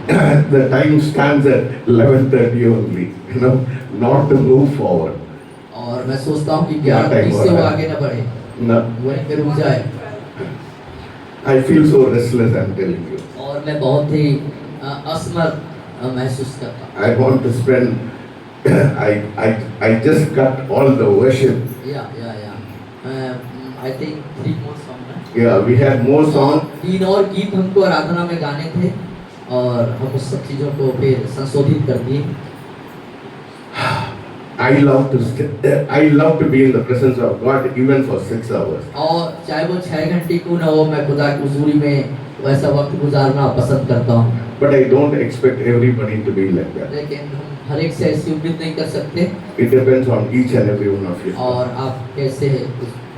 the time stands at 11:30 only, not to move forward. और मैं सोचता हूँ कि क्या time 11:30 हो से वो रहा है? आगे न बढ़े, No, वहीं पे रुक जाए। I feel so restless, I'm telling you. और मैं बहुत ही असमर्थ महसूस करता हूँ। I want to spend, I just got all the worship. I think 3 more songs हैं। Yeah, we had more songs. 3 और गीत हमको आराधना में गाने थे और हम उस सब चीजों को फिर संशोधित कर दिए। I love to be in the presence of God even for 6 hours. और चाहे वो 6 घंटे क्यों ना हो, मैं खुदा की हुजूरी में वैसा वक्त गुजारना पसंद करता हूँ। But I don't expect everybody to be like that. लेकिन हम हर एक से ऐसी उम्मीद नहीं कर सकते। It depends on each and every one of you. और आप कैसे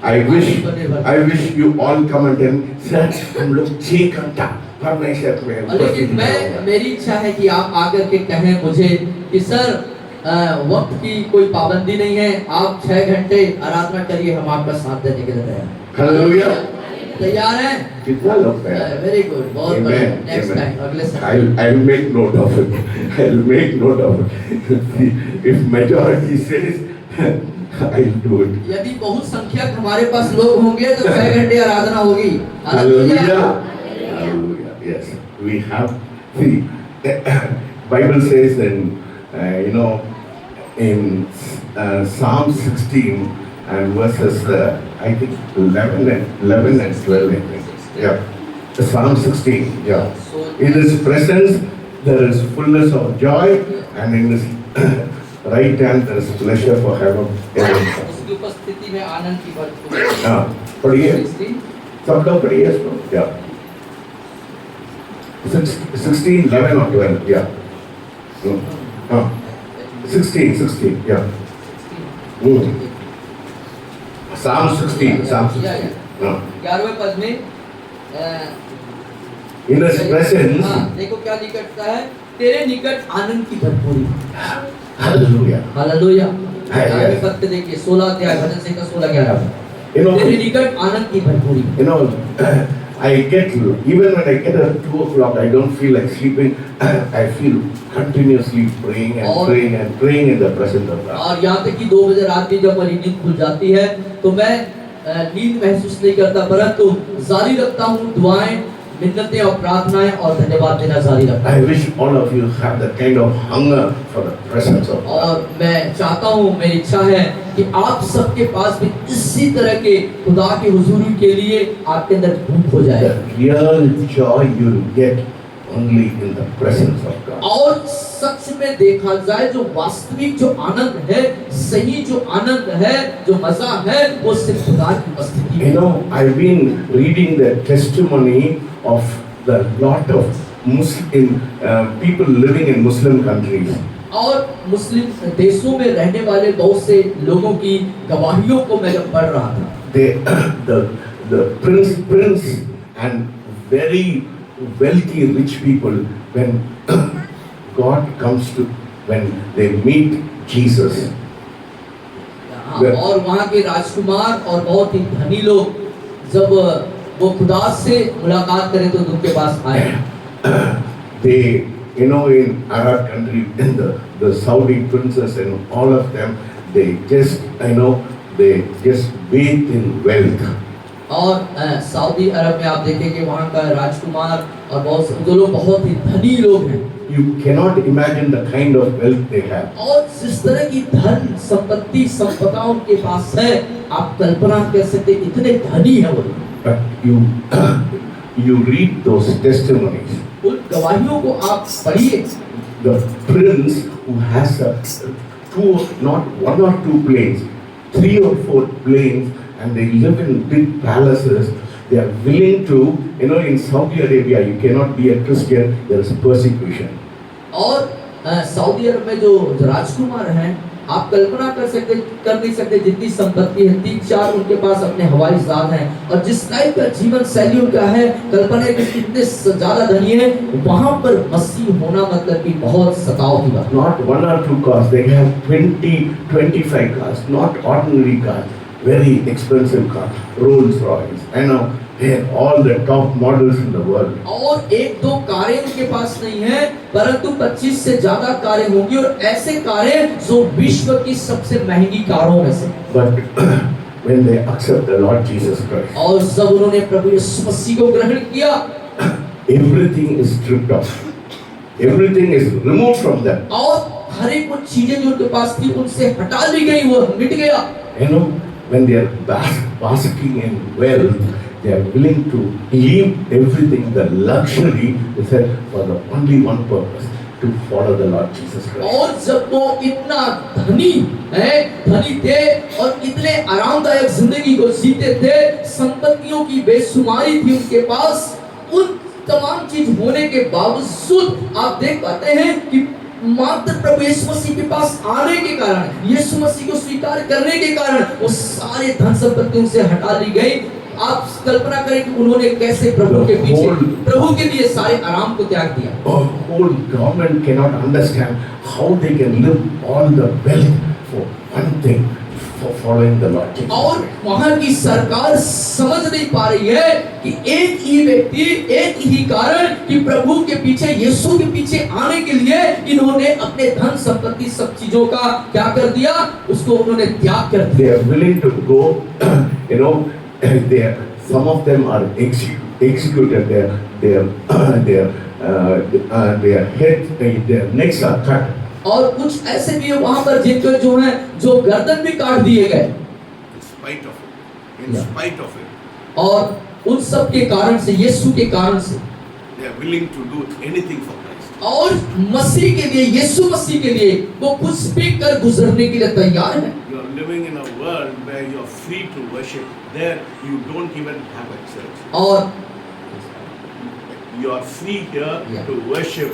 I wish you all come and tell me, sir, हम लोग 6 घंटा परमेश्वर में। लेकिन मेरी इच्छा है कि आप आकर के कहें मुझे कि सर वक्त की कोई पाबंदी नहीं है, आप 6 घंटे आराधना करिए, हम आपका साथ देने के लिए तैयार हैं। हालेलुया। तैयार हैं? कितना लोग तैयार? वेरी गुड, बहुत बढ़िया। नेक्स्ट टाइम, अगले Sunday I'll make note of it. I'll make note of it. If majority says, I'll do it. यदि बहुत संख्यक हमारे पास लोग होंगे तो 6 घंटे आराधना होगी। Hallelujah. Hallelujah. Yes, we have. See, Bible says in Psalm 16 and verses I think 11 and 12. I think. Yeah, Psalm 16. Yeah. In His presence there is fullness of joy, and in His right hand there is pleasure for heaven. उसकी उपस्थिति में आनंद की भरपूरी। हाँ, पढ़िए। सब लोग पढ़िए इसको। Yeah. 16, 11 or 12. Yeah. 16. Yeah. Psalm 16. 11वें पद में in His presence. देखो क्या निकटता है, तेरे निकट आनंद की भरपूरी। हालेलुया। हालेलुया। 11वें पद पे देखिए 16 अध्याय भजन संहिता 16-11। तेरे निकट आनंद की भरपूरी। Even when I get at 2 o'clock, I don't feel like sleeping. I feel continuously praying in the presence of God. और यहाँ तक कि 2 बजे रात में जब मेरी नींद खुल जाती है तो मैं नींद महसूस नहीं करता, परंतु जारी रखता हूँ दुआएं, मिन्नतें और प्रार्थनाएं और धन्यवाद देना जारी रखता हूँ। I wish all of you have that kind of hunger for the presence of God. और मैं चाहता हूँ, मेरी इच्छा है कि आप सबके पास भी इसी तरह के खुदा की हुजूरी के लिए आपके अंदर भूख हो जाए। The real joy you get only in the presence of God. और सच में देखा जाए जो वास्तविक जो आनंद है, सही जो आनंद है, जो मजा है, वो सिर्फ खुदा की उपस्थिति में। I've been reading the testimony of the lot of Muslim people living in Muslim countries. और मुस्लिम देशों में रहने वाले बहुत से लोगों की गवाहियों को मैं जब पढ़ रहा था, the prince and very wealthy rich people, when God comes to, when they meet Jesus, और वहाँ के राजकुमार और बहुत ही धनी लोग जब वो खुदा से मुलाकात करें तो उनके पास आए। They, in Arab country, the Saudi princes and all of them, they just, they just bathe in wealth. और सऊदी अरब में आप देखेंगे वहाँ का राजकुमार और जो लोग बहुत ही धनी लोग हैं। You cannot imagine the kind of wealth they have. और जिस तरह की धन संपत्ति संपदा उनके पास है, आप कल्पना कर सकते इतने धनी है वो। But you read those testimonies. उन गवाहियों को आप पढ़िए। The prince who has not 1 or 2 planes, 3 or 4 planes, and they live in big palaces. They are willing to, in Saudi Arabia, you cannot be a Christian, there is persecution. और Saudi अरब में जो राजकुमार हैं, आप कल्पना कर नहीं सकते जितनी संपत्ति है, 3-4 उनके पास अपने हवाई जहाज हैं, और जिस टाइप का जीवन शैली उनका है, कल्पना है कि कितने ज्यादा धनी है, वहाँ पर मसीह होना मतलब कि बहुत सताव की बात। Not 1 or 2 cars, they have 20-25 cars, not ordinary cars, very expensive cars, Rolls Royce, They are all the top models in the world. और एक दो कारें उनके पास नहीं है, परंतु 25 से ज्यादा कारें होंगी, और ऐसे कारें जो विश्व की सबसे महंगी कारों में से। But when they accept the Lord Jesus Christ, और जब उन्होंने प्रभु यीशु मसीह को ग्रहण किया, everything is stripped off. Everything is removed from them. और हर एक वो चीजें जो उनके पास थी उनसे हटा ली गई, वो मिट गया। You know, when they are basking in wealth, they are willing to leave everything, the luxury, they said, for the only one purpose, to follow the Lord Jesus Christ. और जब वो इतना धनी थे और इतने आरामदायक जिंदगी को जीते थे, संपत्तियों की बेशुमारी थी उनके पास, उन तमाम चीज होने के बावजूद आप देख पाते हैं कि मात्र प्रभु यीशु मसीह के पास आने के कारण, यीशु मसीह को स्वीकार करने के कारण वो सारे धन संपत्ति उनसे हटा ली गई। आप कल्पना करें कि उन्होंने कैसे प्रभु के पीछे, प्रभु के लिए सारे आराम को त्याग दिया। Whole government cannot understand how they can live all the wealth for one thing, for following the Lord Jesus. और वहां की सरकार समझ नहीं पा रही है कि एक ही व्यक्ति, एक ही कारण कि प्रभु के पीछे, यीशु के पीछे आने के लिए इन्होंने अपने धन संपत्ति सब चीजों का क्या कर दिया, उसको उन्होंने त्याग कर दिया। They are willing to go, you know, some of them are executed, their head, their necks are cut. और कुछ ऐसे भी वहां पर जिनको जो है, जो गर्दन भी काट दिए गए। In spite of it. और उन सब के कारण से, यीशु के कारण से, They are willing to do anything for Christ. और मसीह के लिए, यीशु मसीह के लिए वो कुछ भी कर गुजरने के लिए तैयार है। You are living in a world where you are free to worship. There you don't even have a church. और You are free here to worship,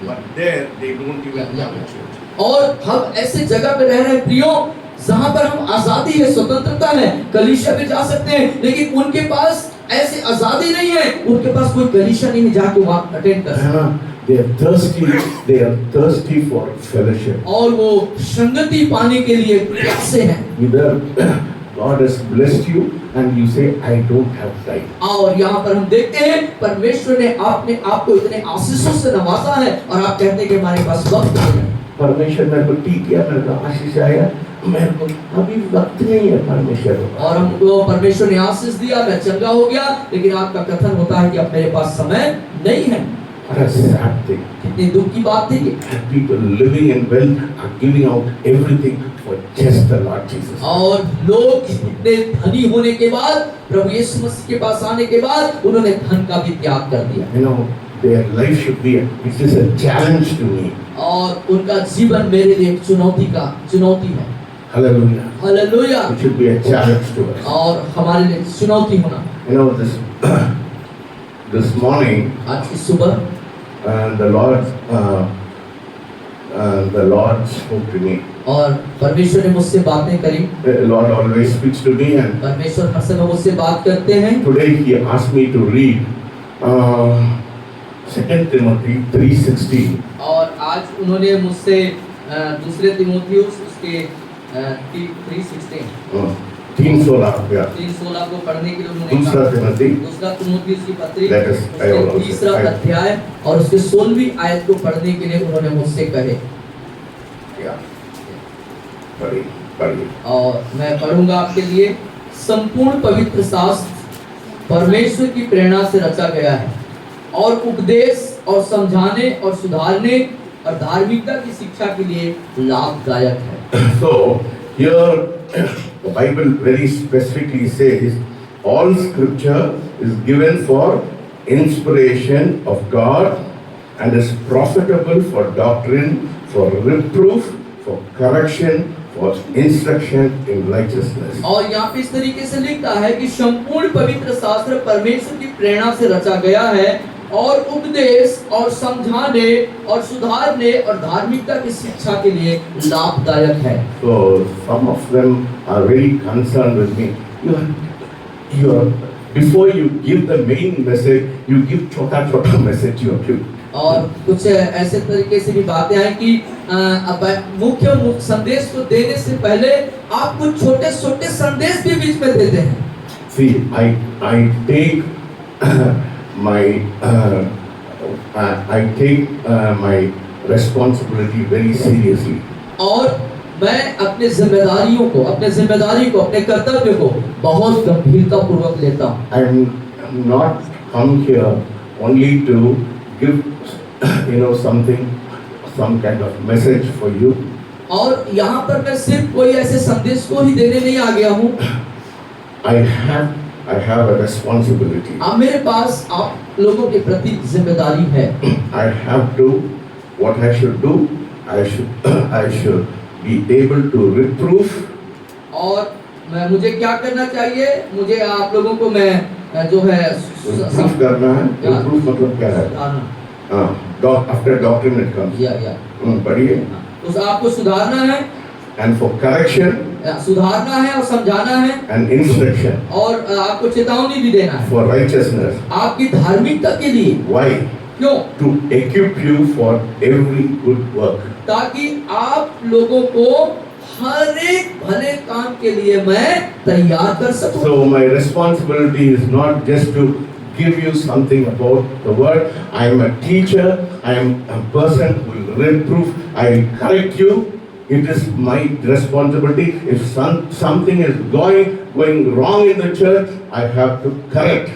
but there they don't even have a church. और हम ऐसे जगह पे रह रहे हैं प्रियो, जहां पर हम आजादी है, स्वतंत्रता है, कलीसिया में जा सकते हैं, लेकिन उनके पास ऐसे आजादी नहीं है, उनके पास कोई कलीसिया नहीं है जाके वहां अटेंड कर सके। They are thirsty for fellowship. और वो संगति पाने के लिए प्यासे हैं। Either God has blessed you and you say, I don't have time. और यहाँ पर हम देखते हैं परमेश्वर ने आपको इतने आशीषों से नवाजा है और आप कहते हैं कि हमारे पास वक्त नहीं है। परमेश्वर मेरे को ठीक किया, मेरे को आशीष आया, मेरे को अभी वक्त नहीं है परमेश्वर। और हमको परमेश्वर ने आशीष दिया, मैं चंगा हो गया, लेकिन आपका कथन होता है कि अब मेरे पास समय नहीं है। कितनी दुख की बात थी ये। People living in wealth are giving out everything for just the Lord Jesus. और लोग इतने धनी होने के बाद, प्रभु यीशु मसीह के पास आने के बाद, उन्होंने धन का भी त्याग कर दिया। You know, their life should be it is a challenge to me. और उनका जीवन मेरे लिए एक चुनौती है। Hallelujah. Hallelujah. It should be a challenge to us. और हमारे लिए चुनौती होना। You know, this morning, आज की सुबह the Lord spoke to me. और परमेश्वर ने मुझसे बातें करी। The Lord always speaks to me, and परमेश्वर हर समय मुझसे बात करते हैं। today He asked me to read 2 Timothy 3:16. और आज उन्होंने मुझसे दूसरे तीमुथियुस उसके 3:16 3:16 को पढ़ने के लिए उन्होंने दूसरा तीमुथियुस की पत्री Let us- I will also- तीसरा अध्याय और उसके 16वीं आयत को पढ़ने के लिए उन्होंने मुझसे कहे। पढ़िए। और मैं पढ़ूंगा आपके लिए। संपूर्ण पवित्र शास्त्र परमेश्वर की प्रेरणा से रचा गया है और उपदेश और समझाने और सुधारने और धार्मिकता की शिक्षा के लिए लाभदायक है। So here the Bible very specifically says all scripture is given for inspiration of God and is profitable for doctrine, for reproof, for correction, for instruction in righteousness. और यहाँ पे इस तरीके से लिखता है कि संपूर्ण पवित्र शास्त्र परमेश्वर की प्रेरणा से रचा गया है और उपदेश और समझाने और सुधारने और धार्मिकता की शिक्षा के लिए लाभदायक है। So some of them are very concerned with me. You are before you give the main message, you give छोटा message you give. और कुछ ऐसे तरीके से भी बातें हैं कि मुख्य संदेश को देने से पहले आप कुछ छोटे संदेश भी बीच में देते हैं। See, I take my I take my responsibility very seriously. और मैं अपने जिम्मेदारियों को, अपने कर्तव्य को बहुत गंभीरता पूर्वक लेता हूँ। I'm not come here only to give something, some kind of message for you. और यहाँ पर मैं सिर्फ कोई ऐसे संदेश को ही देने नहीं आ गया हूँ। I have a responsibility. अब मेरे पास आप लोगों के प्रति जिम्मेदारी है। I have to, what I should do, I should be able to reproof. और मुझे क्या करना चाहिए? मुझे आप लोगों को मैं जो है Reproof करना है। Reproof मतलब क्या है? After doctrine it comes. या पढ़िए। उस आपको सुधारना है। And for correction. सुधारना है और समझाना है। And instruction. और आपको चेतावनी भी देना है। For righteousness. आपकी धार्मिकता के लिए। Why? क्यों? To equip you for every good work. ताकि आप लोगों को हर एक भले काम के लिए मैं तैयार कर सकूं। So my responsibility is not just to give you something about the word. I am a teacher. I am a person who will reproof. I will correct you. It is my responsibility. If something is going wrong in the church, I have to correct.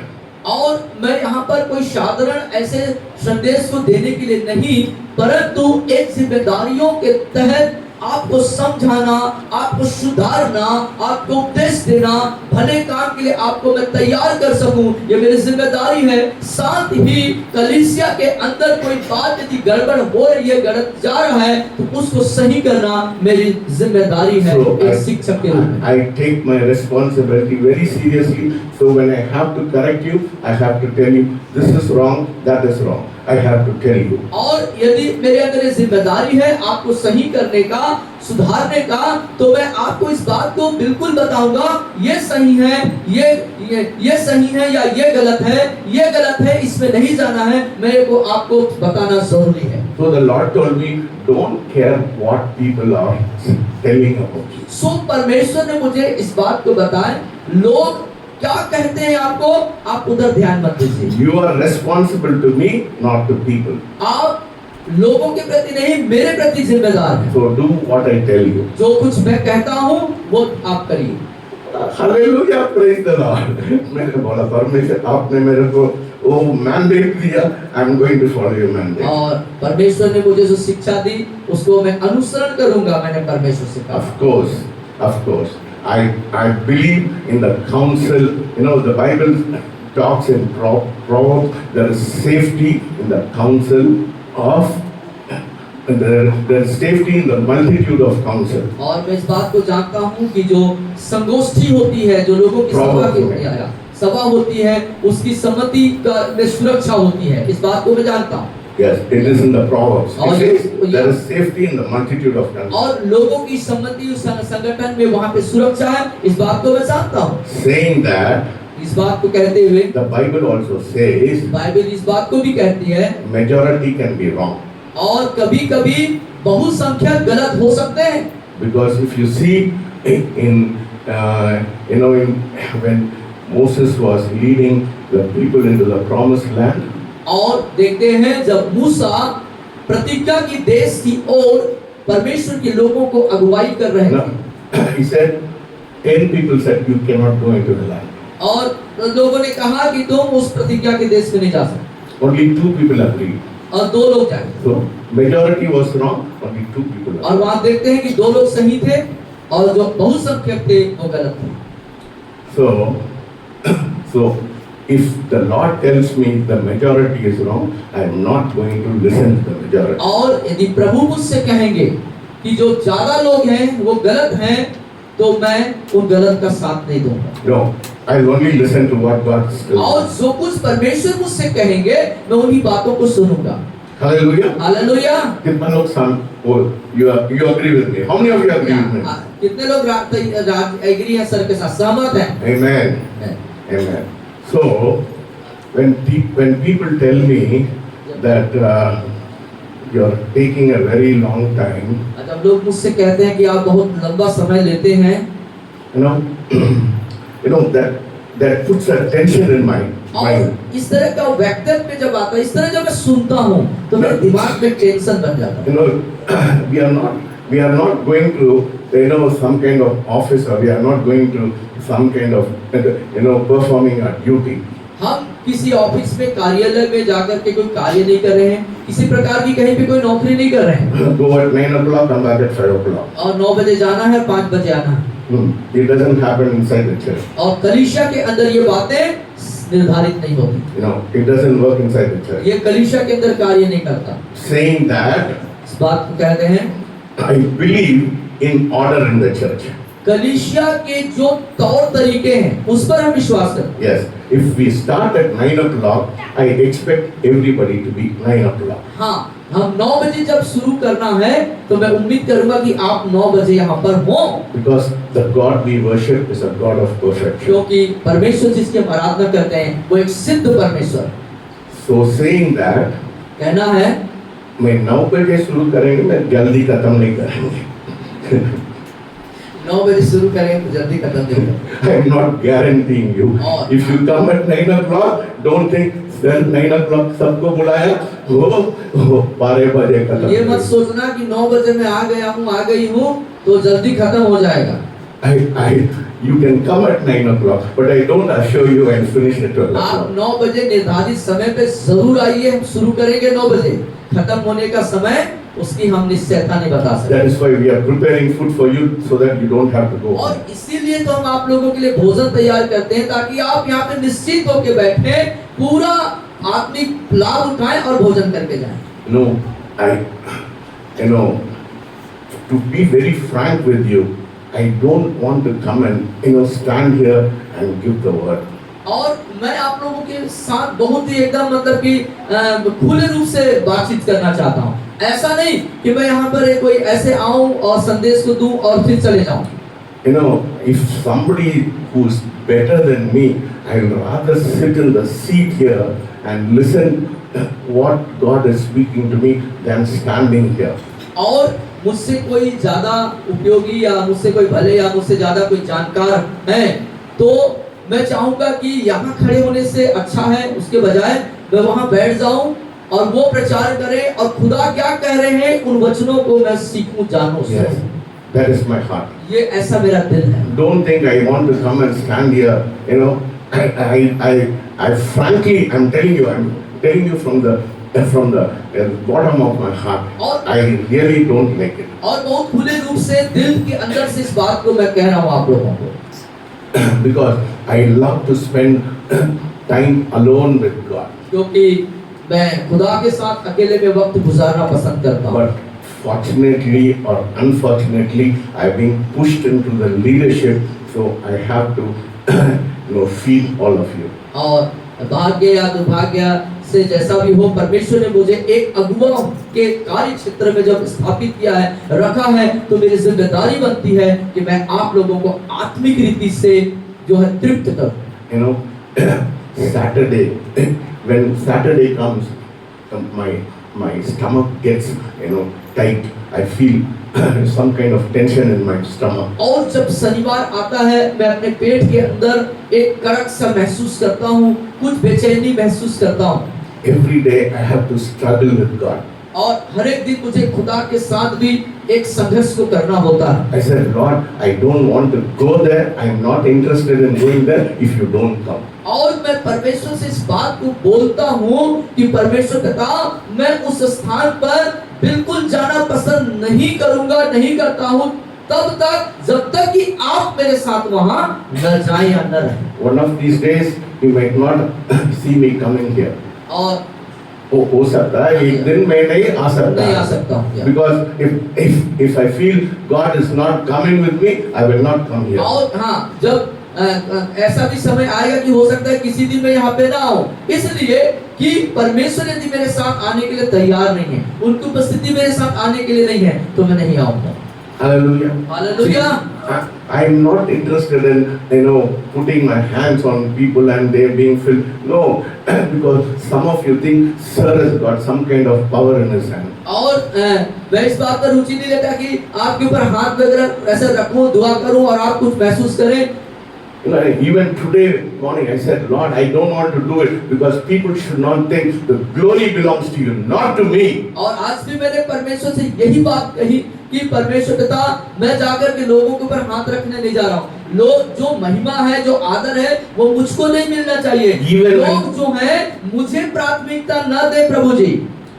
और मैं यहाँ पर कोई साधारण ऐसे संदेश को देने के लिए नहीं, परंतु एक जिम्मेदारियों के तहत आपको समझाना, आपको सुधारना, आपको उपदेश देना, भले काम के लिए आपको मैं तैयार कर सकूं, ये मेरी जिम्मेदारी है। साथ ही कलीसिया के अंदर कोई बात यदि गड़बड़ हो रही है, गलत जा रहा है, तो उसको सही करना मेरी जिम्मेदारी है एक शिक्षक के रूप में। I take my responsibility very seriously. So when I have to correct you, I have to tell you this is wrong, that is wrong. I have to tell you. और यदि मेरे अंदर जिम्मेदारी है आपको सही करने का, सुधारने का, तो मैं आपको इस बात को बिल्कुल बताऊंगा, ये सही है, ये सही है या ये गलत है, इसमें नहीं जाना है, मेरे को आपको बताना जरूरी है। So the Lord told me, don't care what people are telling about you. सो परमेश्वर ने मुझे इस बात को बताया, लोग क्या कहते हैं आपको, आप उधर ध्यान मत दीजिए। You are responsible to me, not to people. आप लोगों के प्रति नहीं, मेरे प्रति जिम्मेदार हैं। So do what I tell you. जो कुछ मैं कहता हूँ वो आप करिए। Hallelujah, praise the Lord. मैंने बोला परमेश्वर आपने मेरे को वो मैंडेट दिया, I am going to follow your mandate. और परमेश्वर ने मुझे जो शिक्षा दी उसको मैं अनुसरण करूंगा, मैंने परमेश्वर से कहा। Of course. I believe in the counsel. The Bible talks in Proverbs. There is safety in the counsel of. There is safety in the multitude of counsel. और मैं इस बात को जानता हूँ कि जो संगोष्ठी होती है, जो लोगों की सभा होती है, उसकी सम्मति में सुरक्षा होती है। इस बात को मैं जानता हूँ। Yes, it is in the Proverbs. There is safety in the multitude of counsel. और लोगों की सम्मति उस संगठन में वहाँ पे सुरक्षा है, इस बात को मैं जानता हूँ। Saying that, इस बात को कहते हुए, the Bible also says, Bible इस बात को भी कहती है, majority can be wrong. और कभी-कभी बहुसंख्यक गलत हो सकते हैं। Because if you see when Moses was leading the people into the promised land, और देखते हैं जब मूसा प्रतिज्ञा की देश की ओर परमेश्वर के लोगों को अगुवाई कर रहे थे। He said, 10 people said you cannot go into the land. और लोगों ने कहा कि तुम उस प्रतिज्ञा के देश में नहीं जा सकते। Only 2 people agreed. और 2 लोग जाए। So majority was wrong. Only 2 people agreed. और वहाँ देखते हैं कि 2 लोग सही थे और जो बहुसंख्यक थे वो गलत थे। So if the Lord tells me the majority is wrong, I am not going to listen to the majority. और यदि प्रभु मुझसे कहेंगे कि जो ज्यादा लोग हैं वो गलत हैं, तो मैं उन गलत का साथ नहीं दूंगा। No, I will only listen to what God says. और जो कुछ परमेश्वर मुझसे कहेंगे मैं उन्हीं बातों को सुनूंगा। Hallelujah. हालेलुया। कितना लोग you agree with me? How many of you agree with me? कितने लोग एग्री हैं सर के साथ, सहमत हैं? Amen. Amen. So when people tell me that you are taking a very long time, जब लोग मुझसे कहते हैं कि आप बहुत लंबा समय लेते हैं, you know that that puts a tension in my mind. और इस तरह का व्यक्तित्व में जब आता है, इस तरह जब मैं सुनता हूँ तो मेरे दिमाग में टेंशन बन जाता है। You know, we are not going to, you know, some kind of office, or we are not going to some kind of, you know, performing our duty. हम किसी ऑफिस में, कार्यालय में जाकर के कोई कार्य नहीं कर रहे हैं, किसी प्रकार की कहीं पे कोई नौकरी नहीं कर रहे हैं। Go at 9 o'clock, come back at 5 o'clock. और 9 बजे जाना है, 5 बजे आना है। It doesn't happen inside the church. और कलीसिया के अंदर ये बातें निर्धारित नहीं होती। You know, it doesn't work inside the church. ये कलीसिया के अंदर कार्य नहीं करता। Saying that, इस बात को कहते हैं, I believe in order in the church. कलीसिया के जो तौर तरीके हैं उस पर हम विश्वास करते हैं। Yes, if we start at 9 o'clock, I expect everybody to be 9 o'clock. हाँ, हम 9 बजे जब शुरू करना है तो मैं उम्मीद करूंगा कि आप 9 बजे यहाँ पर हो, Because the God we worship is a God of perfection. क्योंकि परमेश्वर जिसकी हम आराधना करते हैं वो एक सिद्ध परमेश्वर। So saying that, कहना है मैं 9 बजे शुरू करेंगे, मैं जल्दी खत्म नहीं करेंगे. 9 बजे शुरू करें तो जल्दी खत्म नहीं होगा। I am not guaranteeing you. और- If you come at 9 o'clock, don't think then 9 o'clock सबको बुलाया, वो 12 बजे खत्म. ये मत सोचना कि 9 बजे मैं आ गया हूँ, आ गई हूँ तो जल्दी खत्म हो जाएगा। You can come at 9 o'clock, but I don't assure you I'll finish at 12 आप o'clock. 9 बजे निर्धारित समय पे जरूर आइए, हम शुरू करेंगे 9 बजे, खत्म होने का समय उसकी हम निश्चयता नहीं बता सकते। That is why we are preparing food for you so that you don't have to go. और इसीलिए तो हम आप लोगों के लिए भोजन तैयार करते हैं ताकि आप यहाँ पे निश्चित होकर बैठे, पूरा आत्मिक लाभ उठाएं और भोजन करके जाएं। To be very frank with you, I don't want to come and stand here and give the word. और मैं आप लोगों के साथ बहुत ही एकदम मतलब कि खुले रूप से बातचीत करना चाहता हूँ। ऐसा नहीं कि मैं यहाँ पर कोई ऐसे आऊं और संदेश को दूं और फिर चले जाऊं। If somebody who's better than me, I would rather sit in the seat here and listen what God is speaking to me than standing here. और मुझसे कोई ज्यादा उपयोगी या मुझसे कोई भले या मुझसे ज्यादा कोई जानकार है तो मैं चाहूंगा कि यहाँ खड़े होने से अच्छा है उसके बजाय मैं वहाँ बैठ जाऊं और वो प्रचार करे और खुदा क्या कह रहे हैं उन वचनों को मैं सीखूं, जानूं। Yes, that is my heart. ये ऐसा मेरा दिल है। Don't think I want to come and stand here. I frankly, I'm telling you from the bottom of my heart, I really don't like it. और बहुत खुले रूप से दिल के अंदर से इस बात को मैं कह रहा हूँ आप लोगों को। Because I love to spend time alone with God. क्योंकि मैं खुदा के साथ अकेले में वक्त गुजारना पसंद करता हूँ। But fortunately or unfortunately, I've been pushed into the leadership, so I have to feed all of you. और भाग्य या दुर्भाग्य से जैसा भी हो, परमेश्वर ने मुझे एक अगुवा के कार्य क्षेत्र में जब स्थापित किया है, रखा है, तो मेरी जिम्मेदारी बनती है कि मैं आप लोगों को आत्मिक रीति से जो है तृप्त करूं। Saturday, when Saturday comes, my stomach gets tight. I feel some kind of tension in my stomach. और जब शनिवार आता है मैं अपने पेट के अंदर एक कड़क सा महसूस करता हूँ, कुछ बेचैनी महसूस करता हूँ। Every day I have to struggle with God. और हर एक दिन मुझे खुदा के साथ भी एक संघर्ष को करना होता है। I said, Lord, I don't want to go there. I am not interested in going there if you don't come. और मैं परमेश्वर से इस बात को बोलता हूँ कि परमेश्वर पिता, मैं उस स्थान पर बिल्कुल जाना पसंद नहीं करूँगा, नहीं करता हूँ तब तक जब तक कि आप मेरे साथ वहाँ न जाएं या न रहें। One of these days, you might not see me coming here. और हो सकता है एक दिन मैं नहीं आ सकता हूँ। Because if I feel God is not coming with me, I will not come here. और हाँ, जब ऐसा भी समय आएगा कि हो सकता है किसी दिन मैं यहाँ पे ना आऊँ, इसलिए कि परमेश्वर यदि मेरे साथ आने के लिए तैयार नहीं है, उनकी उपस्थिति मेरे साथ आने के लिए नहीं है, तो मैं नहीं आऊँगा। Hallelujah. Hallelujah. I am not interested in putting my hands on people and they being filled. No, because some of you think Sir has got some kind of power in his hand. और मैं इस बात पर रुचि नहीं लेता कि आपके ऊपर हाथ वगैरह ऐसे रखूं, दुआ करूं और आप कुछ महसूस करें। You know, even today morning I said, Lord, I don't want to do it because people should not think the glory belongs to you, not to me. और आज भी मैंने परमेश्वर से यही बात कही कि परमेश्वर पिता, मैं जाकर के लोगों के ऊपर हाथ रखने नहीं जा रहा हूँ। लोग जो महिमा है, जो आदर है, वो मुझको नहीं मिलना चाहिए। लोग जो है मुझे प्राथमिकता न दे प्रभु जी।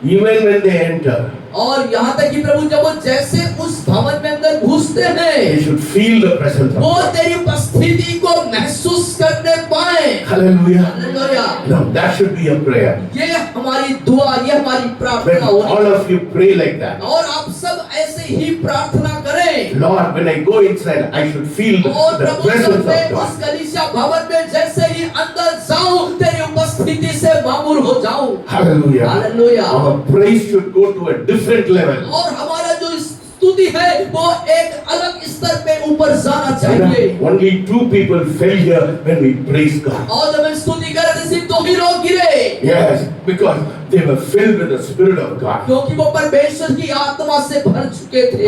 Even when they enter, और यहाँ तक कि प्रभु जब वो जैसे उस भवन में अंदर घुसते हैं, they should feel the presence of वो God. तेरी उपस्थिति को महसूस करने पाए। Hallelujah. Hallelujah. No, that should be a prayer. ये हमारी दुआ, ये हमारी When प्रार्थना all होनी। of you pray like that, और आप सब ऐसे ही प्रार्थना करें। Lord, when I go inside, I should feel और the प्रभु presence जब मैं of उस God. कलीसिया भवन में जैसे ही अंदर जाऊं, तेरी उपस्थिति से मामूल हो जाऊं। Hallelujah. Hallelujah. Our praise should go to a different level. और हमारा जो स्तुति है वो एक अलग स्तर पे ऊपर जाना You चाहिए। know, only 2 people fell here when we praise God. और जब हम स्तुति कर रहे थे सिर्फ 2 ही लोग गिरे, Yes, because they were filled with the Spirit of God. क्योंकि वो परमेश्वर की आत्मा से भर चुके थे।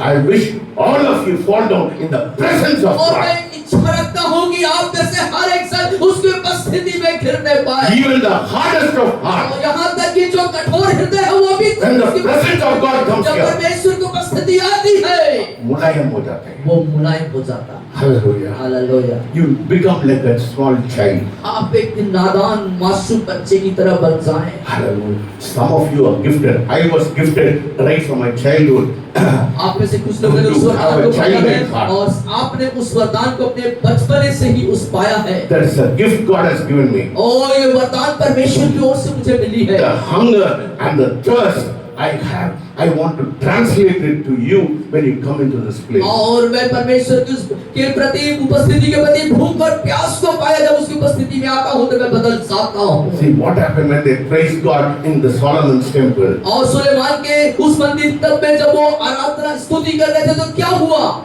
I wish all of you fall down in the presence of और God. मैं इच्छा रखता हूँ कि आप में से हर एक जन उसकी उपस्थिति में गिरने पाए। Even the hardest of heart, और यहाँ तक कि जो कठोर हृदय है वो भी when the presence of God comes जब here, परमेश्वर की उपस्थिति आती है, मुलायम हो जाते हैं. वो मुलायम हो जाता है। Hallelujah. Hallelujah. You become like a small child. आप एक नादान मासूम बच्चे की तरह बन जाएं। Hallelujah. Some of you are gifted. I was gifted right from my childhood. आप में से कुछ लोगों ने उस वरदान को पाया है और आपने उस वरदान को अपने बचपन से ही उस पाया है। That's a gift God has given me. और ये वरदान परमेश्वर की ओर से मुझे मिली है। The hunger and the thirst I have, I want to translate it to you when you come into this place. और मैं परमेश्वर के प्रति उपस्थिति के प्रति भूख और प्यास को पाया, जब उसकी उपस्थिति में आता हूँ तो मैं बदल जाता हूँ। See what happened when they praised God in the Solomon's temple. और सुलेमान के उस मंदिर तब में जब वो आराधना स्तुति कर रहे थे तो क्या हुआ?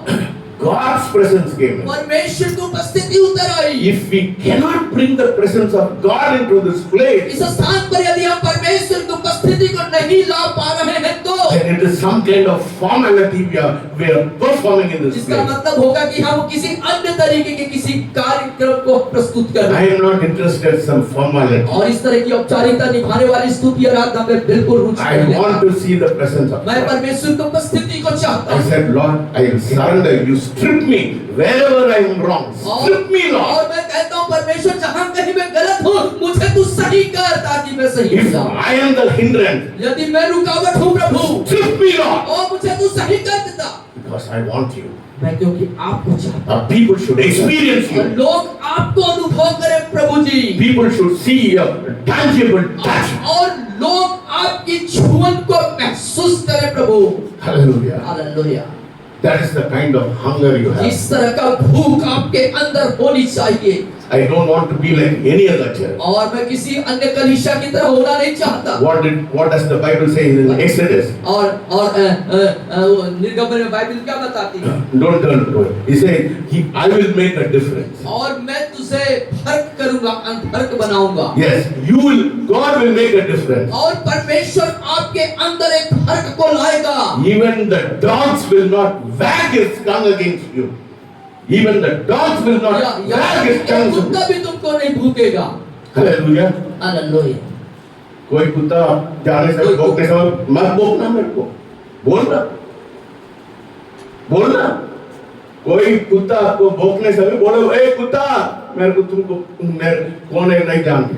God's presence came in. परमेश्वर की उपस्थिति उतर आई। If we cannot bring the presence of God into this place, इस स्थान पर यदि हम परमेश्वर की उपस्थिति को नहीं ला पा रहे हैं तो then it is some kind of formality we are performing in this इसका place. मतलब होगा कि हम किसी अन्य तरीके के किसी कार्यक्रम को प्रस्तुत कर रहे I हैं। am not interested in some formality. और इस तरह की औपचारिकता निभाने वाली स्तुति आराधना में बिल्कुल रुचि I नहीं want लेता। to see the presence of मैं God. परमेश्वर की उपस्थिति को चाहता I हूँ। said, Lord, I will surrender. You strip me wherever I am wrong. Strip me, Lord. और मैं कहता हूँ परमेश्वर जहाँ कहीं मैं गलत हूँ मुझे तू सही कर ताकि मैं सही हो If जाऊँ। I am the hindrance, यदि मैं रुकावट हूँ प्रभु strip me, Lord. और मुझे तू सही कर देता, Because I want you. मैं क्योंकि आपको चाहता हूँ। People should experience और you. लोग आपको अनुभव करें प्रभु जी। People should see a tangible touch. और लोग आपकी छुअन को महसूस करें प्रभु। Hallelujah. Hallelujah. That is the kind of hunger you have. इस तरह का भूख आपके अंदर होनी चाहिए। I don't want to be like any other church. और मैं किसी अन्य कलीसिया की तरह होना नहीं चाहता। What does the Bible say in Exodus? और निर्गमन में बाइबल क्या बताती है? Don't turn to it. He said, I will make a difference. और मैं तुझे फर्क करूंगा, फर्क बनाऊंगा। Yes, God will make a difference. और परमेश्वर आपके अंदर एक फर्क को लाएगा। Even the dogs will not wag his tongue against you. Even the dogs will not wag his tongue. कुत्ता भी तुमको नहीं भूकेगा। Hallelujah. हालेलुया। कोई कुत्ता जाने से भोंकते समय मत भोंकना मेरे को, बोलना कोई कुत्ता आपको भोंकने समय बोलो, ए कुत्ता, मेरे को तुमको मेरे कौन है नहीं जानते।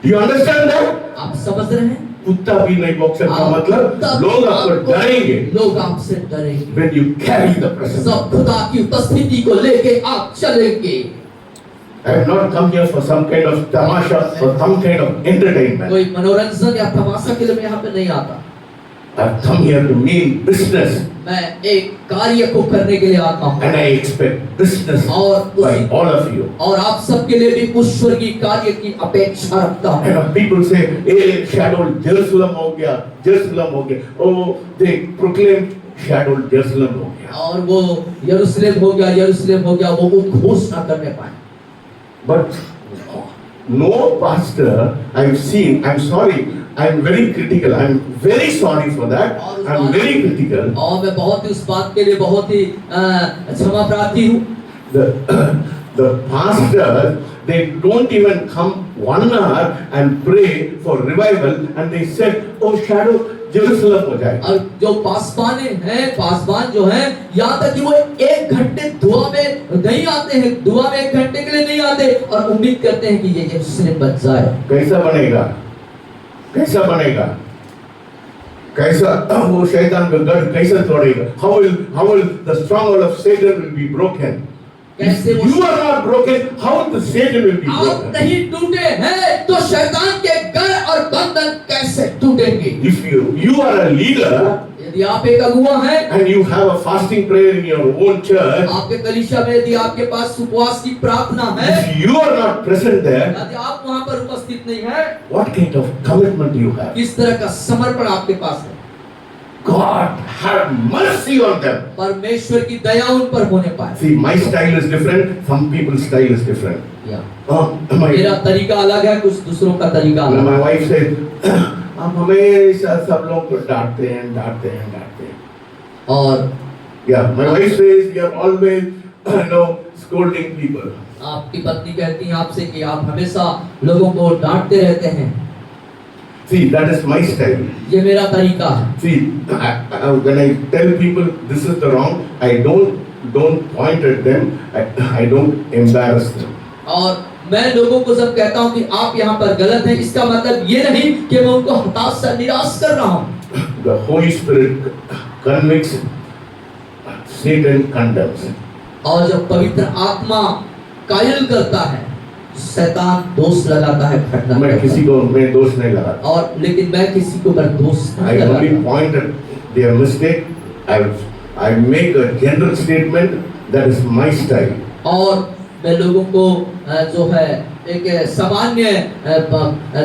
Do you understand that? आप समझ रहे हैं? कुत्ता भी नहीं भोंक सकता, मतलब लोग आपको डरेंगे। लोग आपसे डरेंगे। When you carry the presence. सब खुदा की उपस्थिति को लेके आप चलेंगे। I have not come here for some kind of tamasha or some kind of entertainment. कोई मनोरंजन या तमाशा के लिए मैं यहाँ पे नहीं आता। I have come here to mean business. मैं एक कार्य को करने के लिए आता हूँ। And I expect business और by all of you. और आप सबके लिए भी उस स्वर्गीय कार्य की अपेक्षा रखता हूँ। And people say, "Hey, shadow Jerusalem हो गया, Jerusalem हो गया." Oh, they proclaim shadow Jerusalem हो गया. और वो यरूशलेम हो गया, यरूशलेम हो गया, वो उद्घोष ना करने पाए। But no pastor I've seen. I'm sorry. I'm very critical. I'm very sorry for that. I'm very critical. और मैं बहुत ही उस बात के लिए बहुत ही क्षमा प्रार्थी हूँ। the pastors, they don't even come 1 hour and pray for revival, and they said, oh shadow Jerusalem हो जाए। और जो पासवान जो हैं, यहाँ तक कि वो 1 घंटे दुआ में नहीं आते हैं, दुआ में 1 घंटे के लिए नहीं आते और उम्मीद करते हैं कि ये यरूशलेम बच जाए। कैसा बनेगा? कैसा बनेगा? कैसा वो शैतान का गढ़ कैसे तोड़ेगा? How will the stronghold of Satan will be broken? कैसे If you are not broken, how the Satan will be आप broken? नहीं टूटे हैं तो शैतान के गढ़ और बंधन कैसे टूटेंगे? If you are a leader यदि आप एक अगुआ हैं and you have a fasting prayer in your own church, आपके कलीसिया में यदि आपके पास उपवास की प्रार्थना है, if you are not present there, यदि आप वहां पर उपस्थित नहीं है, what kind of commitment you have? किस तरह का समर्पण आपके पास है? God have mercy on them. परमेश्वर की दया उन पर होने पाए। See, my style is different. Some people's style is different. मेरा तरीका अलग है, कुछ दूसरों का तरीका अलग है। My wife said, आप हमेशा सब लोग को डांटते हैं। और my wife says you are always scolding people. आपकी पत्नी कहती है आपसे कि आप हमेशा लोगों को डांटते रहते हैं। See, that is my style. ये मेरा तरीका है। See, when I tell people this is the wrong, I don't point at them. I don't embarrass them. और मैं लोगों को जब कहता हूँ कि आप यहाँ पर गलत हैं, इसका मतलब ये नहीं कि मैं उनको हताश निराश कर रहा हूँ। The Holy Spirit convicts, Satan condemns. और जब पवित्र आत्मा कायल करता है, शैतान दोष लगाता है, खंडन मैं किसी को मैं दोष नहीं लगाता। और लेकिन मैं किसी को पर दोष नहीं I only लगाता। point at their mistake. I make a general statement. That is my style. और मैं लोगों को जो है एक सामान्य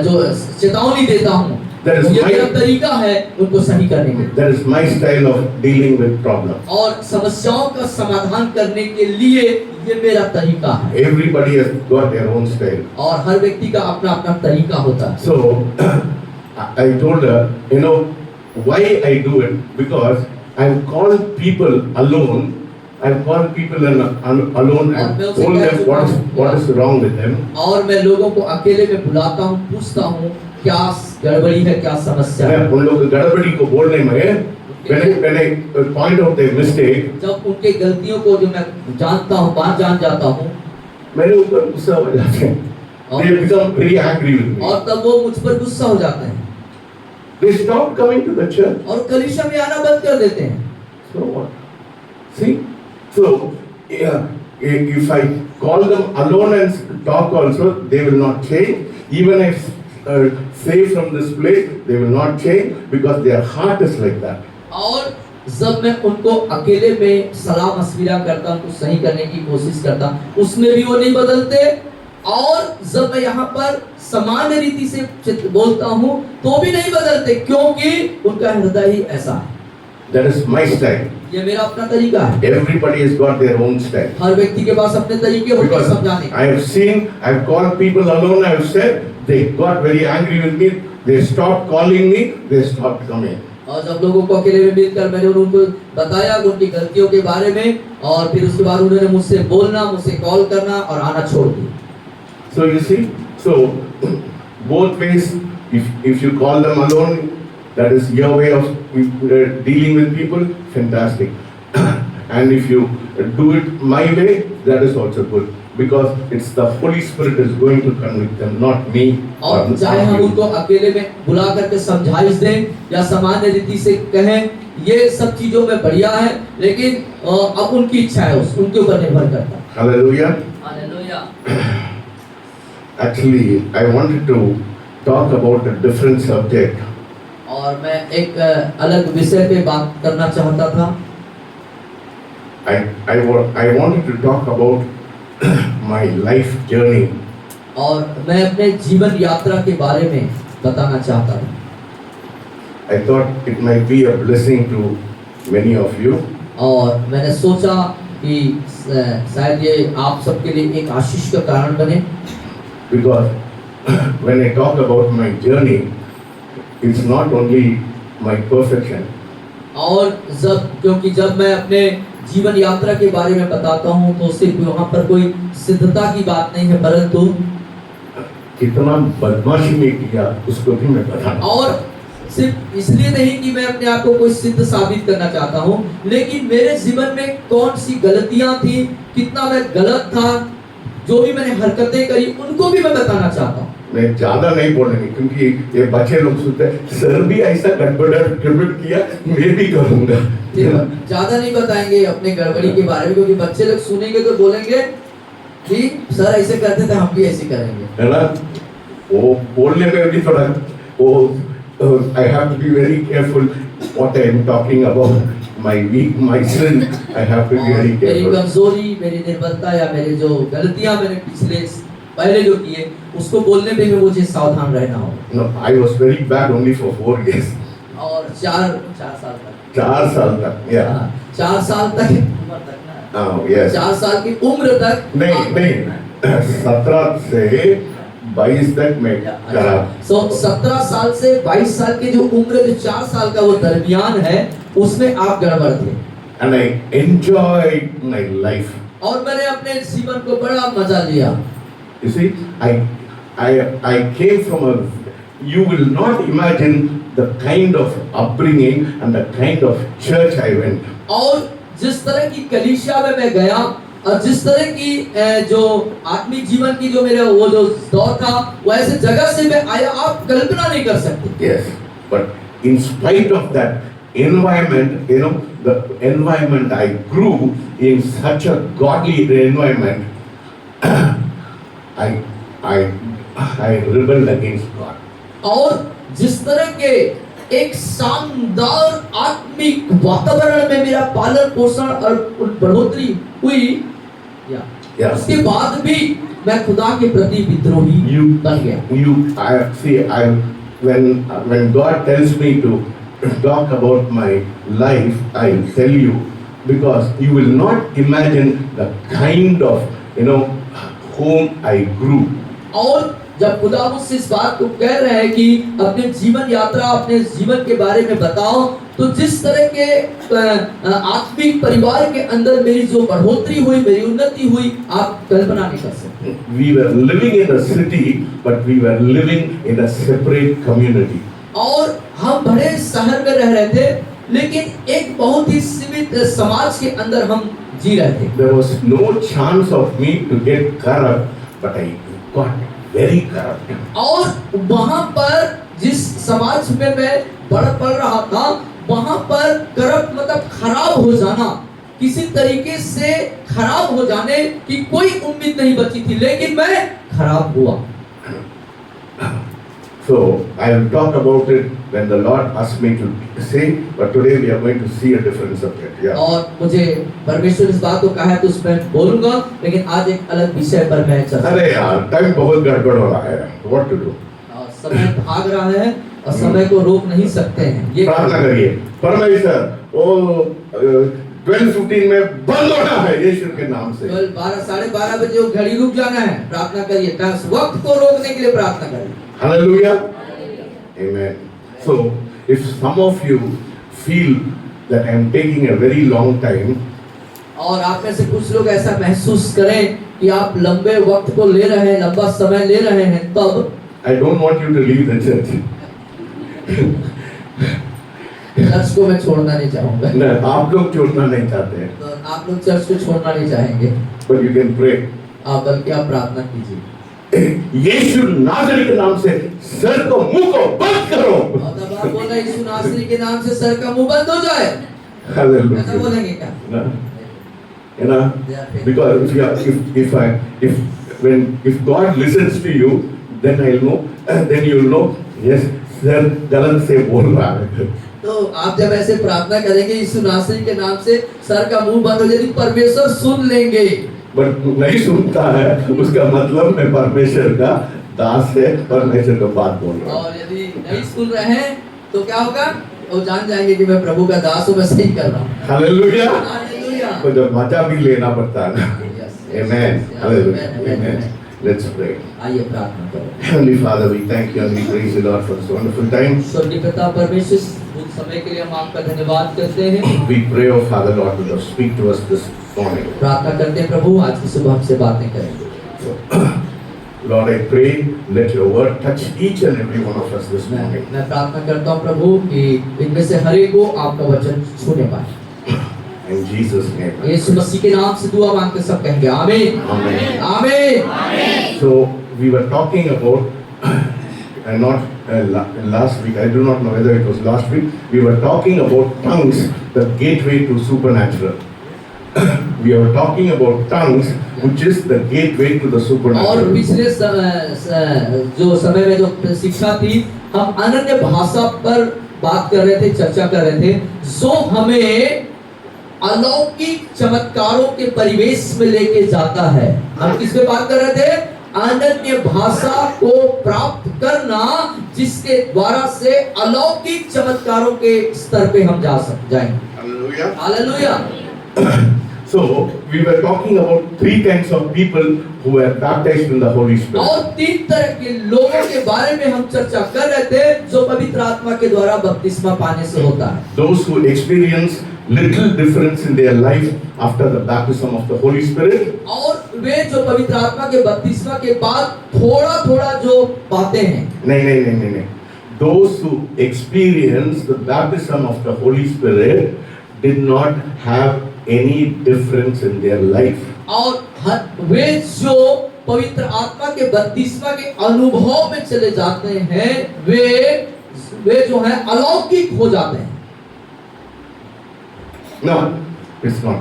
जो चेतावनी देता हूँ, ये मेरा तरीका है उनको सही करने के। That is my style of dealing with problems. और समस्याओं का समाधान करने के लिए ये मेरा तरीका है। Everybody has got their own style. और हर व्यक्ति का अपना अपना तरीका होता है। So I told her, why I do it, because I've called people alone. I've called people alone and told them what is wrong with them. और मैं लोगों को अकेले में बुलाता हूँ, पूछता हूँ क्या गड़बड़ी है, क्या समस्या है। मैं उन लोगों की गड़बड़ी को बोलने में when I point out their mistake, जब उनके गलतियों को जो मैं जानता हूँ, बात जान जाता हूँ, मेरे ऊपर गुस्सा हो जाते हैं। They become very angry with me. और तब वो मुझ पर गुस्सा हो जाते हैं। They stop coming to the church. और कलीसिया में आना बंद कर देते हैं। So what? See? So if I call them alone and talk also, they will not change. Even if say from this place, they will not change because their heart is like that. और जब मैं उनको अकेले में सलाह मशविरा करता हूँ, कुछ सही करने की कोशिश करता हूँ, उसमें भी वो नहीं बदलते। और जब मैं यहाँ पर सामान्य रीति से बोलता हूँ तो भी नहीं बदलते, क्योंकि उनका हृदय ही ऐसा है। That is my style. ये मेरा अपना तरीका है। Everybody has got their own style. हर व्यक्ति के पास अपने तरीके होते हैं समझाने के। I have seen, I have called people alone. I have said, they got very angry with me. They stopped calling me. They stopped coming. और जब लोगों को अकेले में मिलकर मैंने उनको बताया उनकी गलतियों के बारे में, और फिर उसके बाद उन्होंने मुझसे बोलना, मुझसे कॉल करना और आना छोड़ दिया। So you see, so both ways. If you call them alone, that is your way of dealing with people. Fantastic. And if you do it my way, that is also good, because it's the Holy Spirit is going to convict them, not me. और चाहे हम उनको अकेले में बुला करके समझाइश दें या सामान्य रीति से कहें, ये सब चीजों में बढ़िया है, लेकिन अब उनकी इच्छा है, उनके ऊपर निर्भर करता है। Hallelujah. Hallelujah. Actually, I wanted to talk about a different subject. और मैं एक अलग विषय पे बात करना चाहता था। I wanted to talk about my life journey. और मैं अपने जीवन यात्रा के बारे में बताना चाहता हूँ। I thought it might be a blessing to many of you. और मैंने सोचा कि शायद ये आप सबके लिए एक आशीष का कारण बने। Because when I talk about my journey, it's not only my perfection. और क्योंकि जब मैं अपने जीवन यात्रा के बारे में बताता हूँ तो सिर्फ वहाँ पर कोई सिद्धता की बात नहीं है, परंतु कितना बदमाशी में किया उसको भी मैं बता। और सिर्फ इसलिए नहीं कि मैं अपने आप को कोई सिद्ध साबित करना चाहता हूँ, लेकिन मेरे जीवन में कौन सी गलतियां थी, कितना मैं गलत था, जो भी मैंने हरकतें करी उनको भी मैं बताना चाहता हूँ। मैं ज्यादा नहीं बोलेंगे क्योंकि ये बच्चे लोग सुनते हैं, सर भी ऐसा गड़बड़ किया, मैं भी करूंगा। ज्यादा नहीं बताएंगे अपने गड़बड़ी के बारे में, क्योंकि बच्चे लोग सुनेंगे तो बोलेंगे कि सर ऐसे करते थे, हम भी ऐसे करेंगे, है ना। वो बोलने में भी थोड़ा वो I have to be very careful what I am talking about. My weak, my sin, I have to be very मेरी careful. कमजोरी, मेरी निर्बलता या मेरे जो गलतियां मैंने पहले जो किए उसको बोलने में भी मुझे सावधान रहना होगा। No, I was very bad only for 4 years. और 4 साल तक 4 साल तक, yeah. 4 साल तक उम्र तक ना, Oh, yes. 4 साल की उम्र तक नहीं 17 से 22 तक मैं करा। 17 साल से 22 साल की जो उम्र, जो 4 साल का वो दरमियान है, उसमें आप गड़बड़ थे। And I enjoyed my life. और मैंने अपने जीवन को बड़ा मजा लिया। You see, I came from a. You will not imagine the kind of upbringing and the kind of church I went. और जिस तरह की कलीसिया में मैं गया और जिस तरह की जो आत्मिक जीवन की जो मेरा वो जो दौर था, वो ऐसे जगह से मैं आया, आप कल्पना नहीं कर सकते। Yes, but in spite of that environment, you know, the environment I grew in such a godly environment, I rebelled against God. और जिस तरह के एक शानदार आत्मिक वातावरण में मेरा पालन पोषण और बढ़ोतरी हुई, Yeah. उसके बाद भी मैं खुदा के प्रति विद्रोही बन गया। When God tells me to talk about my life, I tell you, because you will not imagine the kind of, you know, whom I grew. और जब खुदा मुझसे इस बात को कह रहे हैं कि अपने जीवन यात्रा, अपने जीवन के बारे में बताओ, तो जिस तरह के आत्मिक परिवार के अंदर मेरी जो बढ़ोतरी हुई, मेरी उन्नति हुई, आप कल्पना नहीं कर सकते। We were living in a city, but we were living in a separate community. और हम बड़े शहर में रह रहे थे, लेकिन एक बहुत ही सीमित समाज के अंदर हम जी रहे थे। There was no chance of me to get corrupt, but I got very corrupt. और वहाँ पर जिस समाज में मैं पढ़ रहा था, वहाँ पर करप्ट मतलब खराब हो जाना, किसी तरीके से खराब हो जाने की कोई उम्मीद नहीं बची थी, लेकिन मैं खराब हुआ। So I will talk about it when the Lord asked me to say, but today we are going to see a different subject. Yeah. और मुझे परमेश्वर इस बात को कहा है तो उसमें बोलूंगा, लेकिन आज एक अलग विषय पर मैं चर्चा। अरे यार, टाइम बहुत गड़बड़ हो रहा है। What to do? समय भाग रहा है और समय को रोक नहीं सकते हैं। ये प्रार्थना करिए, परमेश्वर, वो 12:15 में बंद होना है यीशु के नाम से। 12 साढ़े 12 बजे वो घड़ी रुक जाना है, प्रार्थना करिए, वक्त को रोकने के लिए प्रार्थना करिए। Hallelujah. Amen. So, if some of you feel that I am taking a very long time, और आप में से कुछ लोग ऐसा महसूस करें कि आप लंबे वक्त को ले रहे हैं, लंबा समय ले रहे हैं, तब I don't want you to leave the church. Church को मैं छोड़ना नहीं चाहूंगा। न, आप लोग छोड़ना नहीं चाहते हैं, तो आप लोग चर्च को छोड़ना नहीं चाहेंगे, but you can pray. आप बल्कि आप प्रार्थना कीजिए। यीशु नासरी के नाम से सर को मुंह को बंद करो। और तब आप बोल रहे यीशु नासरी के नाम से सर का मुंह बंद हो जाए। Hallelujah. ऐसा बोलेंगे क्या? No. You know, because if God listens to you, then I'll know, then you'll know, yes, sir गलत से बोल रहा है। तो आप जब ऐसे प्रार्थना करेंगे यीशु नासरी के नाम से, सर का मुंह बंद हो जाए, परमेश्वर सुन लेंगे। बट नहीं सुनता है, उसका मतलब मैं परमेश्वर का दास है, परमेश्वर का बात बोल रहा हूँ। और यदि नहीं सुन रहे हैं तो क्या होगा? वो जान जाएंगे कि मैं प्रभु का दास हूँ, मैं सही कर रहा हूँ। हालेलुया। हालेलुया। तो जब मजा भी लेना पड़ता है ना। Amen. Hallelujah. Amen. Let's pray. आइए प्रार्थना करें। Heavenly Father, we thank you and we praise you, Lord, for this wonderful time. स्वर्गीय पिता परमेश्वर, समय के लिए हम आपका धन्यवाद करते हैं। We pray, oh Father Lord, to speak to us this morning. प्रार्थना करते हैं प्रभु आज की सुबह हमसे बातें करेंगे। Lord, I pray, let your word touch each and every one of us this morning. मैं प्रार्थना करता हूँ प्रभु कि इनमें से हर एक को आपका वचन छूने पाए। In Jesus' name. यीशु मसीह के नाम से दुआ मांगते सब कहेंगे आमीन Amen. आमीन। So we were talking about, and not last week, I do not know whether it was last week, we were talking about tongues, the gateway to supernatural. We are talking about tongues, which is the gateway to the और supernatural. पिछले जो समय में जो शिक्षा थी हम अनन्य भाषा पर बात कर रहे थे, चर्चा कर रहे थे, जो हमें अलौकिक चमत्कारों के परिवेश में लेके जाता है। हम किस पे बात कर रहे थे? अनन्य भाषा को प्राप्त करना, जिसके द्वारा से अलौकिक चमत्कारों के स्तर पे हम जाएंगे। Hallelujah. Hallelujah. So we were talking about three kinds of people who were baptized in the Holy Spirit. और तीन तरह के लोगों के बारे में हम चर्चा कर रहे थे जो पवित्र आत्मा के द्वारा बपतिस्मा पाने से होता है। Those who experience little difference in their life after the baptism of the Holy Spirit. और वे जो पवित्र आत्मा के बपतिस्मा के बाद थोड़ा-थोड़ा जो पाते हैं। नहीं. Those who experience the baptism of the Holy Spirit did not have any difference in their life. और वे जो पवित्र आत्मा के बपतिस्मा के अनुभव में चले जाते हैं, वे जो है अलौकिक हो जाते हैं। No, it's not.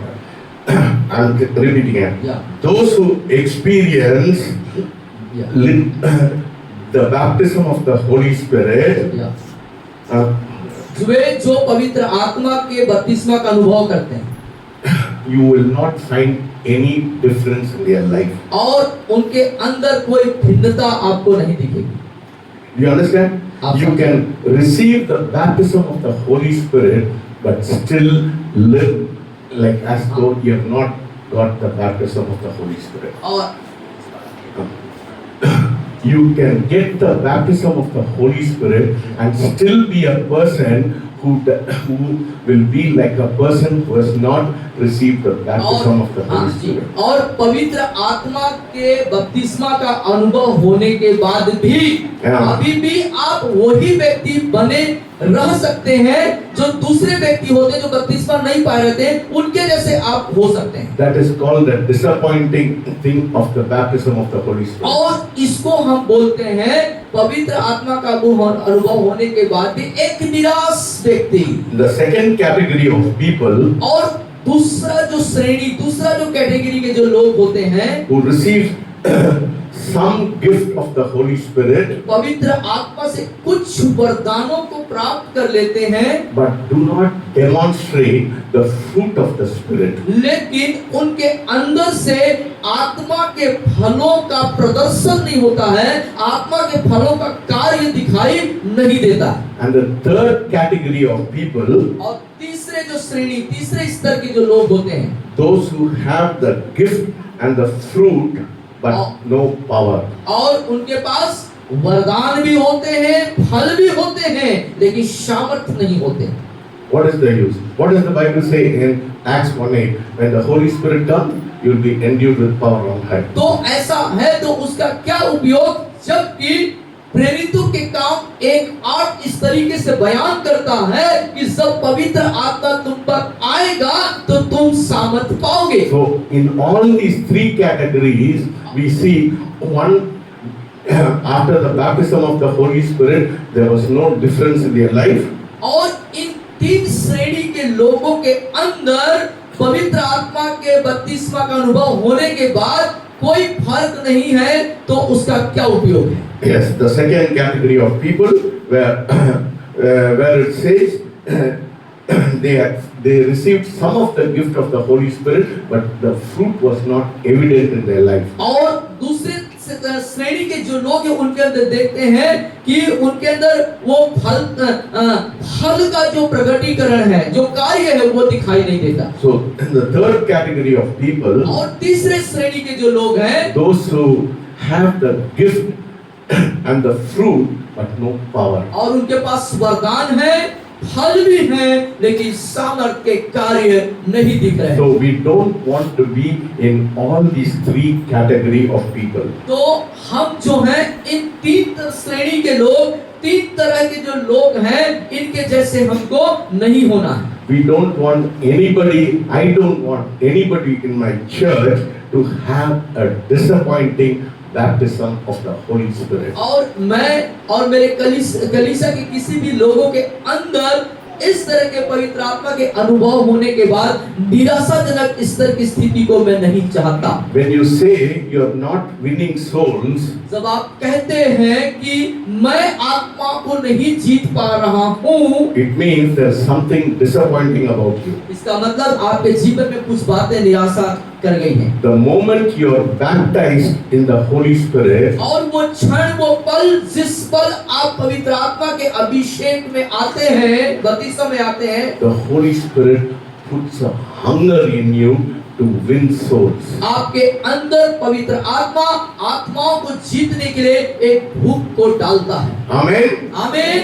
I'll read it again. Yeah. Those who experience Yeah. the baptism of the Holy Spirit, Yeah. वे जो पवित्र आत्मा के बपतिस्मा का अनुभव करते हैं, you will not find any difference in their life. और उनके अंदर कोई भिन्नता आपको नहीं दिखेगी। Do you understand? You can receive the baptism of the Holy Spirit, but still live like as though you have not got the baptism of the Holy Spirit. और You can get the baptism of the Holy Spirit and still be a person who will be like a person who has not received the baptism of the Holy Spirit. और पवित्र आत्मा के बपतिस्मा का अनुभव होने के बाद भी अभी भी आप वही व्यक्ति बने रह सकते हैं जो दूसरे व्यक्ति होते हैं जो बपतिस्मा नहीं पा रहे थे, उनके जैसे आप हो सकते हैं। That is called the disappointing thing of the baptism of the Holy Spirit. और इसको हम बोलते हैं पवित्र आत्मा का अनुभव होने के बाद भी एक निराश व्यक्ति। The second category of people और दूसरा जो कैटेगरी के जो लोग होते हैं who receive some gift of the Holy Spirit, पवित्र आत्मा से कुछ वरदानों को प्राप्त कर लेते हैं, but do not demonstrate the fruit of the Spirit. लेकिन उनके अंदर से आत्मा के फलों का प्रदर्शन नहीं होता है, आत्मा के फलों का कार्य दिखाई नहीं देता। And the third category of people, और तीसरे स्तर के जो लोग होते हैं, those who have the gift and the fruit but no power. और उनके पास वरदान भी होते हैं, फल भी होते हैं, लेकिन सामर्थ्य नहीं होते। What is the use? What does the Bible say in Acts 1:8? When the Holy Spirit comes, you will be endued with power on high. तो ऐसा है तो उसका क्या उपयोग, जबकि प्रेरितों के काम एक 8 इस तरीके से बयान करता है कि जब पवित्र आत्मा तुम पर आएगा तो तुम सामर्थ पाओगे। So in all these three categories, we see one after the baptism of the Holy Spirit, there was no difference in their life. और इन तीन श्रेणी के लोगों के अंदर पवित्र आत्मा के बपतिस्मा का अनुभव होने के बाद कोई फर्क नहीं है, तो उसका क्या उपयोग है? Yes, the second category of people where it says they received some of the gift of the Holy Spirit, but the fruit was not evident in their life. और दूसरे श्रेणी के जो लोग हैं उनके अंदर देखते हैं कि उनके अंदर वो फल का जो प्रकटीकरण है, जो कार्य है, वो दिखाई नहीं देता। So the third category of people, और तीसरे श्रेणी के जो लोग हैं, those who have the gift and the fruit but no power. और उनके पास वरदान है फल भी हैं लेकिन सामर्थ के कार्य नहीं दिख रहे। So we don't want to be in all these three category of people. तो हम जो हैं इन तीन श्रेणी के लोग, तीन तरह के जो लोग हैं, इनके जैसे हमको नहीं होना है। We don't want anybody, I don't want anybody in my church to have a disappointing baptism of the Holy Spirit. और मैं और मेरे कलीसिया के किसी भी लोगों के अंदर इस तरह के पवित्र आत्मा के अनुभव होने के बाद निराशाजनक स्तर की स्थिति को मैं नहीं चाहता। When you say you are not winning souls, जब आप कहते हैं कि मैं आत्मा को नहीं जीत पा रहा हूँ, it means there's something disappointing about you. इसका मतलब आपके जीवन में कुछ बातें निराशा कर गई हैं। The moment you are baptized in the Holy Spirit, और वो क्षण, वो पल, जिस पल आप पवित्र आत्मा के अभिषेक में आते हैं, बपतिस्मा में आते हैं, the Holy Spirit puts a hunger in you to win souls. आपके अंदर पवित्र आत्मा आत्माओं को जीतने के लिए एक भूख को डालता है। Amen. आमीन।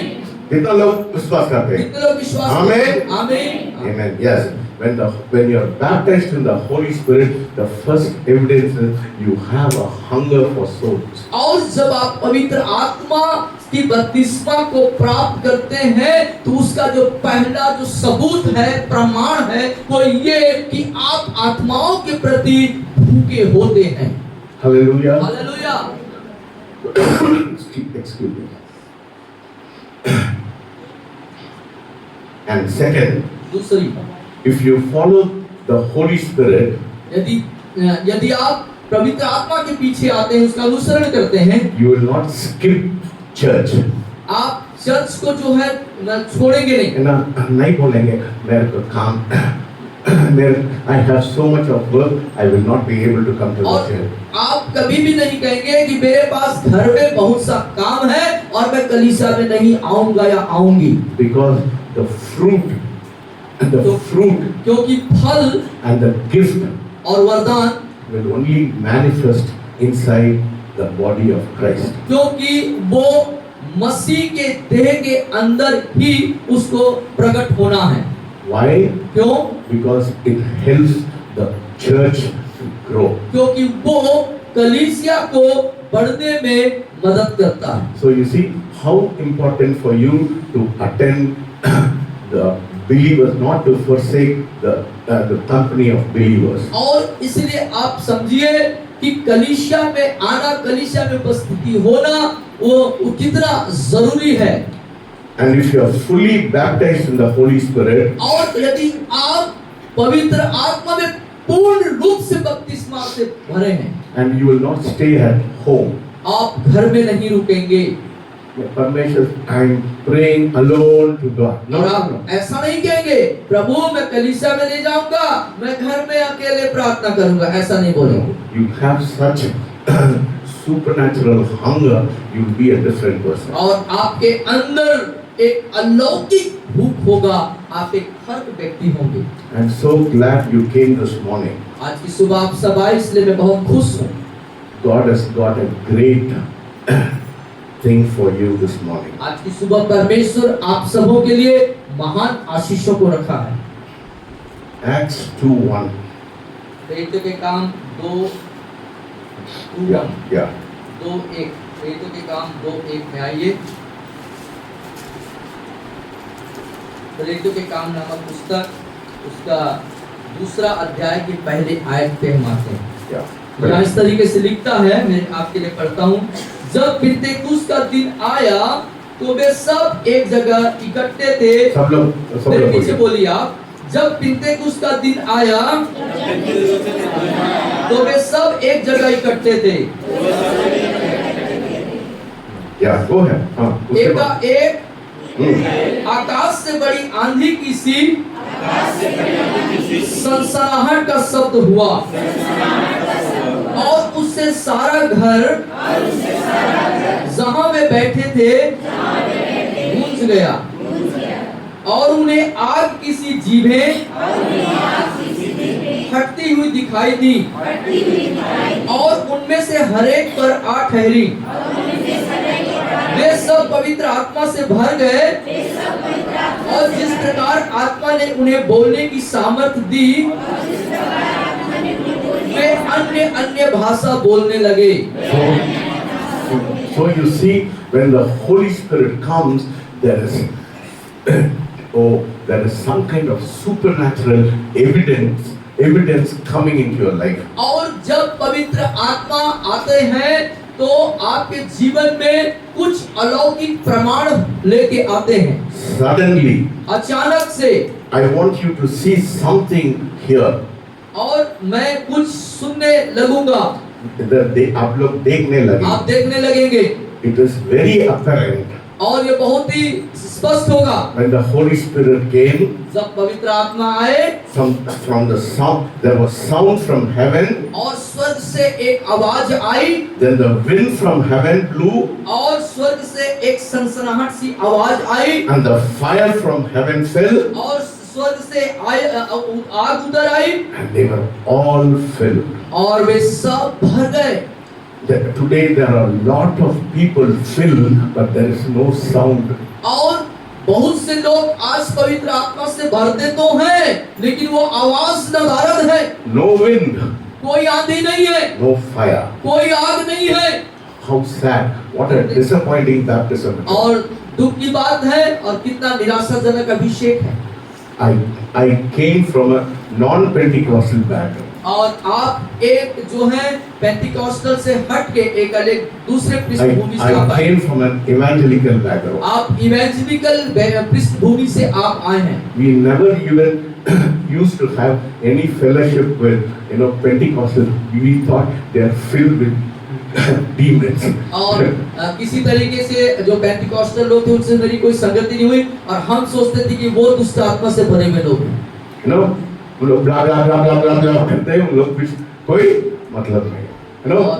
कितना लोग विश्वास करते हैं? कितने लोग विश्वास आमीन। करते हैं? आमीन। Amen. Yes. When you are baptized in the Holy Spirit, the first evidence is you have a hunger for souls. और जब आप पवित्र आत्मा की बपतिस्मा को प्राप्त करते हैं तो उसका जो पहला जो सबूत है, प्रमाण है, वो ये कि आप आत्माओं के प्रति भूखे होते हैं। Hallelujah. Hallelujah. Excuse me. And second, दूसरी, if you follow the Holy Spirit, यदि आप पवित्र आत्मा के पीछे आते हैं, उसका अनुसरण करते हैं, you will not skip church. आप चर्च को जो है छोड़ेंगे नहीं। ना नहीं बोलेंगे मेरे को काम I have so much of work, I will not be able to come to the और church. आप कभी भी नहीं कहेंगे कि मेरे पास घर में बहुत सा काम है और मैं कलीसिया में नहीं आऊंगा या आऊंगी। Because the fruit, क्योंकि फल and the gift और वरदान will only manifest inside the body of Christ. क्योंकि वो मसीह के देह के अंदर ही उसको प्रकट होना है। Why? क्यों? Because it helps the church to grow. क्योंकि वो कलीसिया को बढ़ने में मदद करता है। So you see how important for you to attend the believers, not to forsake the company of believers. और इसलिए आप समझिए कि कलीसिया में आना, कलीसिया में उपस्थिति होना वो कितना जरूरी है। And if you are fully baptized in the Holy Spirit, और यदि आप पवित्र आत्मा में पूर्ण रूप से बपतिस्मा से भरे हैं, and you will not stay at home. आप घर में नहीं रुकेंगे Permission, I'm praying alone to God. और आप ऐसा नहीं कहेंगे प्रभु मैं कलीसिया में नहीं जाऊंगा, मैं घर में अकेले प्रार्थना करूंगा, ऐसा नहीं बोलेंगे। You have such supernatural hunger, you'll be a different person. और आपके अंदर एक अलौकिक भूख होगा, आप एक अलग व्यक्ति होंगे। I'm so glad you came this morning. आज की सुबह आप सब आए इसलिए मैं बहुत खुश हूँ। God has got a great thing for you this morning. आज की सुबह परमेश्वर आप सबों के लिए महान आशीषों को रखा है। Acts 2:1. प्रेरितों के काम 2:1 प्रेरितों के काम 2:1 में आइए। प्रेरितों के काम नामक पुस्तक उसका दूसरा अध्याय के पहले आयत पे हम आते हैं। यहाँ इस तरीके से लिखता है, मैं आपके लिए पढ़ता हूँ। जब पिन्तेकुस्त का दिन आया तो वे सब एक जगह इकट्ठे थे। सब लोग मेरे पीछे बोलिए आप। जब पिन्तेकुस्त का दिन आया तो वे सब एक जगह इकट्ठे थे। वो है एक आकाश से बड़ी आंधी की सी सनसनाहट का शब्द हुआ और उससे सारा घर जहां वे बैठे थे गूंज गया और उन्हें आग की सी जीभें फटती हुई दिखाई दी और उनमें से हरेक पर आ ठहरी। वे सब पवित्र आत्मा से भर गए और प्रकार आत्मा ने उन्हें बोलने की सामर्थ दी, वे अन्य अन्य भाषा बोलने लगे। So you see, when the Holy Spirit comes, there is there is some kind of supernatural evidence coming into your life. और जब पवित्र आत्मा आते हैं तो आपके जीवन में कुछ अलौकिक प्रमाण लेके आते हैं। Suddenly, अचानक से I want you to see something here. और मैं कुछ सुनने लगूंगा, आप लोग देखने लगे। आप देखने लगेंगे। It is very apparent. और ये बहुत ही स्पष्ट होगा। When the Holy Spirit came, जब पवित्र आत्मा आए, from the sound, there was sound from heaven. और स्वर्ग से एक आवाज आई। Then the wind from heaven blew. और स्वर्ग से एक सनसनाहट सी आवाज आई। And the fire from heaven fell. और स्वर्ग से आग उतर आई। And they were all filled. और वे सब भर गए। Today there are a lot of people filled, but there is no sound. और बहुत से लोग आज पवित्र आत्मा से भरते तो हैं, लेकिन वो आवाज नदारद है। No wind. कोई आंधी नहीं है। No fire. कोई आग नहीं है। How sad! What a disappointing baptism. और दुख की बात है और कितना निराशाजनक अभिषेक है। I came from a non-Pentecostal background. और आप एक जो है पेंटिकॉस्टल से हट के एक अलग दूसरे पृष्ठभूमि से आप I आए। came from an evangelical background. आप इवेंजेलिकल पृष्ठभूमि से आप आए हैं। We never even used to have any fellowship with Pentecostal. We thought they are filled with demons. और किसी तरीके से जो पेंटिकॉस्टल लोग थे उनसे मेरी कोई संगति नहीं हुई और हम सोचते थे कि वो दुष्ट आत्मा से भरे हुए लोग हैं। वो लोग ब्ला ब्ला ब्ला ब्ला ब्ला ब्ला करते हैं, उन लोग कुछ कोई मतलब नहीं।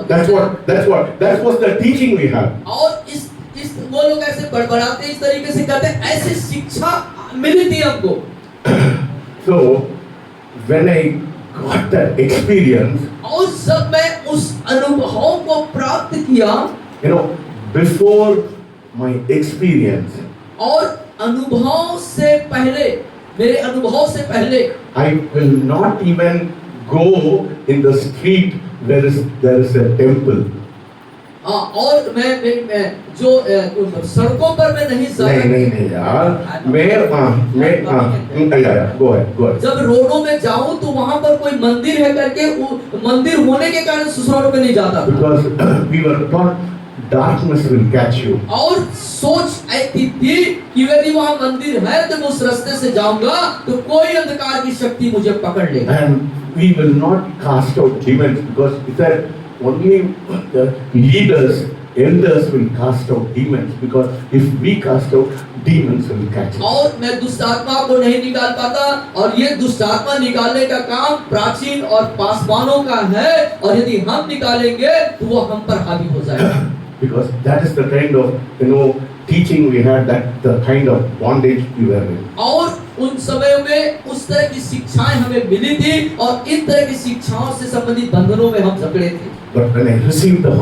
That was the teaching we had. और इस वो लोग ऐसे बड़बड़ाते इस तरीके से कहते हैं, ऐसे शिक्षा मिली थी हमको। So when I got that experience, और जब मैं उस अनुभव को प्राप्त किया, before my experience, और अनुभव से पहले, मेरे अनुभव से पहले, I will not even go in the street where there is a temple. और मैं जो सड़कों पर मैं नहीं नहीं यार, go ahead. जब रोडों में जाऊं तो वहां पर कोई मंदिर है करके मंदिर होने के कारण ससुरालों पे नहीं जाता था। Because we were taught darkness will catch you. और सोच ऐसी थी कि यदि वहां मंदिर है तो मैं उस रास्ते से जाऊंगा तो कोई अंधकार की शक्ति मुझे पकड़ लेगी। And we will not cast out demons because it said only the leaders, elders will cast out demons, because if we cast out, demons will catch us. और मैं दुष्ट आत्मा को नहीं निकाल पाता और ये दुष्ट आत्मा निकालने का काम प्राचीन और पासवानों का है और यदि हम निकालेंगे तो वो हम पर हावी हो जाएगा। Because that is the kind of teaching we had, that the kind of bondage we were in. और उन समय में उस तरह की शिक्षाएं हमें मिली थी और इन तरह की शिक्षाओं से संबंधित बंधनों में हम जकड़े थे। But when I received the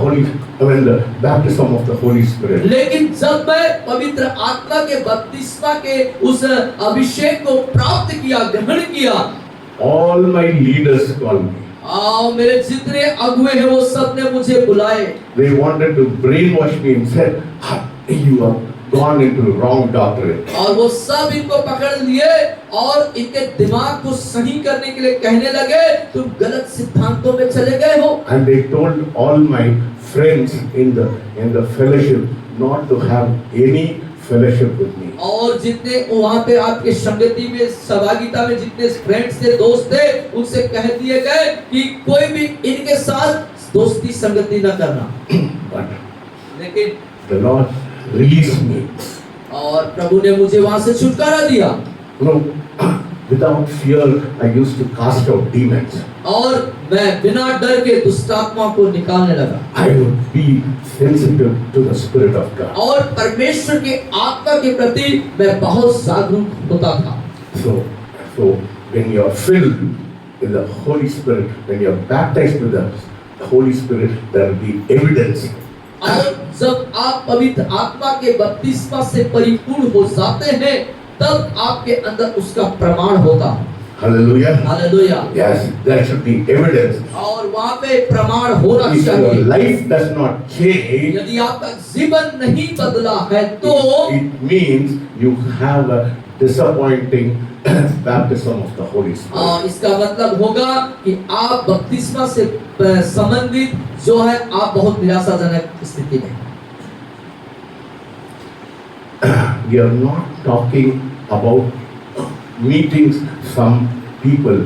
baptism of the Holy Spirit, लेकिन जब मैं पवित्र आत्मा के बपतिस्मा के उस अभिषेक को प्राप्त किया, ग्रहण किया, all my leaders called me. मेरे जितने अगुए हैं वो सब ने मुझे बुलाए। They wanted to brainwash me and said, you have gone into wrong doctrine. और वो सब इनको पकड़ लिए और इनके दिमाग को सही करने के लिए कहने लगे, तुम गलत सिद्धांतों में चले गए हो। And they told all my friends in the fellowship not to have any fellowship with me. और जितने वहाँ पे आपके संगति में, सहभागिता में जितने फ्रेंड्स थे, दोस्त थे, उनसे कह दिए गए कि कोई भी इनके साथ दोस्ती संगति न करना। But लेकिन the Lord released me. और प्रभु ने मुझे वहाँ से छुटकारा दिया। Without fear, I used to cast out demons. और मैं बिना डर के दुष्टात्मा को निकालने लगा। I would be sensitive to the Spirit of God. और परमेश्वर के आत्मा के प्रति मैं बहुत जागरूक होता था। So when you are filled with the Holy Spirit, when you are baptized with the Holy Spirit, there will be evidence. और जब आप पवित्र आत्मा के बपतिस्मा से परिपूर्ण हो जाते हैं तब आपके अंदर उसका प्रमाण होगा। Hallelujah. Hallelujah. Yes, there should be evidence. और वहाँ पे प्रमाण होना If your चाहिए। life does not change, यदि आपका जीवन नहीं बदला है तो it means you have a disappointing baptism of the Holy Spirit. इसका मतलब होगा कि आप बपतिस्मा से संबंधित जो है आप बहुत निराशाजनक स्थिति में। We are not talking about meeting some people,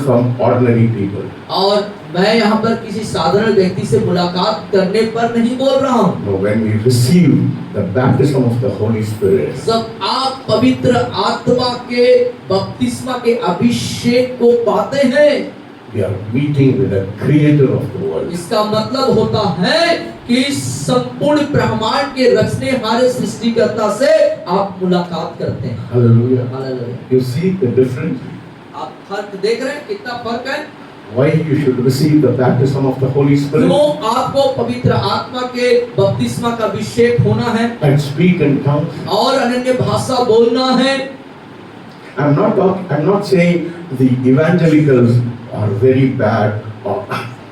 some ordinary people. और मैं यहाँ पर किसी साधारण व्यक्ति से मुलाकात करने पर नहीं बोल रहा हूँ। No, when we receive the baptism of the Holy Spirit, जब आप पवित्र आत्मा के बपतिस्मा के अभिषेक को पाते हैं, we are meeting with the Creator of the world. इसका मतलब होता है कि संपूर्ण ब्रह्मांड के रचनेहारे सृष्टिकर्ता से आप मुलाकात करते हैं। Hallelujah. Hallelujah. You see the difference? आप फर्क देख रहे हैं कितना फर्क है? Why you should receive the baptism of the Holy Spirit क्यों आपको पवित्र आत्मा के बपतिस्मा का अभिषेक होना है and speak in tongues? और अनन्य भाषा बोलना है? I'm not saying the evangelicals are very bad,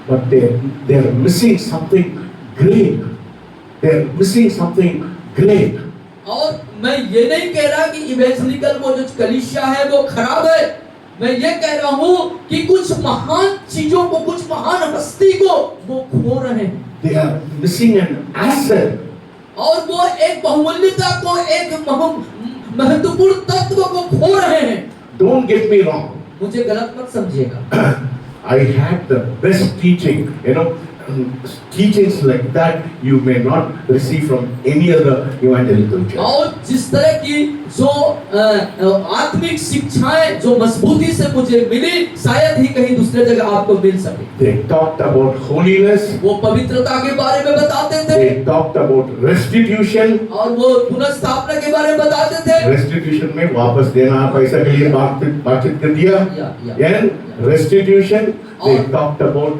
but they're missing something great. They're missing something great. और मैं ये नहीं कह रहा कि इवेंजलिकल वो जो कलीसिया है वो खराब है। मैं ये कह रहा हूँ कि कुछ महान चीजों को, कुछ महान हस्ती को वो खो रहे हैं। They are missing an asset. और वो एक बहुमूल्यता को, एक महत्वपूर्ण तत्व को खो रहे हैं। Don't get me wrong. मुझे गलत मत समझिएगा। I had the best teaching, teachings like that you may not receive from any other evangelical church. और जिस तरह की जो आत्मिक शिक्षाएं जो मजबूती से मुझे मिली, शायद ही कहीं दूसरे जगह आपको मिल सके। They talked about holiness. वो पवित्रता के बारे में बताते थे। They talked about restitution. और वो पुनर्स्थापना के बारे में बताते थे। Restitution में वापस देना, पैसा के लिए बातचीत कर दिया। And restitution, they talked about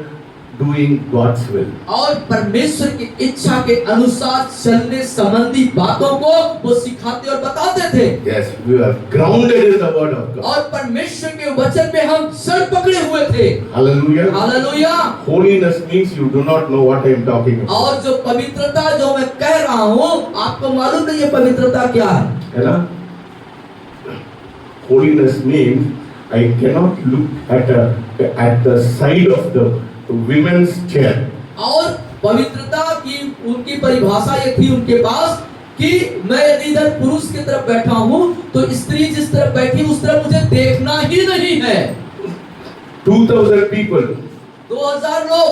doing God's will. और परमेश्वर की इच्छा के अनुसार चलने संबंधी बातों को वो सिखाते और बताते थे। Yes, we are grounded in the word of God. और परमेश्वर के वचन में हम सर पकड़े हुए थे। Hallelujah. Hallelujah. Holiness means you do not know what I am talking about. और जो पवित्रता जो मैं कह रहा हूँ, आपको मालूम नहीं ये पवित्रता क्या है ना? Holiness means I cannot look at the side of the women's chair. और पवित्रता की उनकी परिभाषा ये थी उनके पास कि मैं यदि इधर पुरुष की तरफ बैठा हूँ तो स्त्री जिस तरफ बैठी उस तरफ मुझे देखना ही नहीं है। 2000 people. 2000 लोग।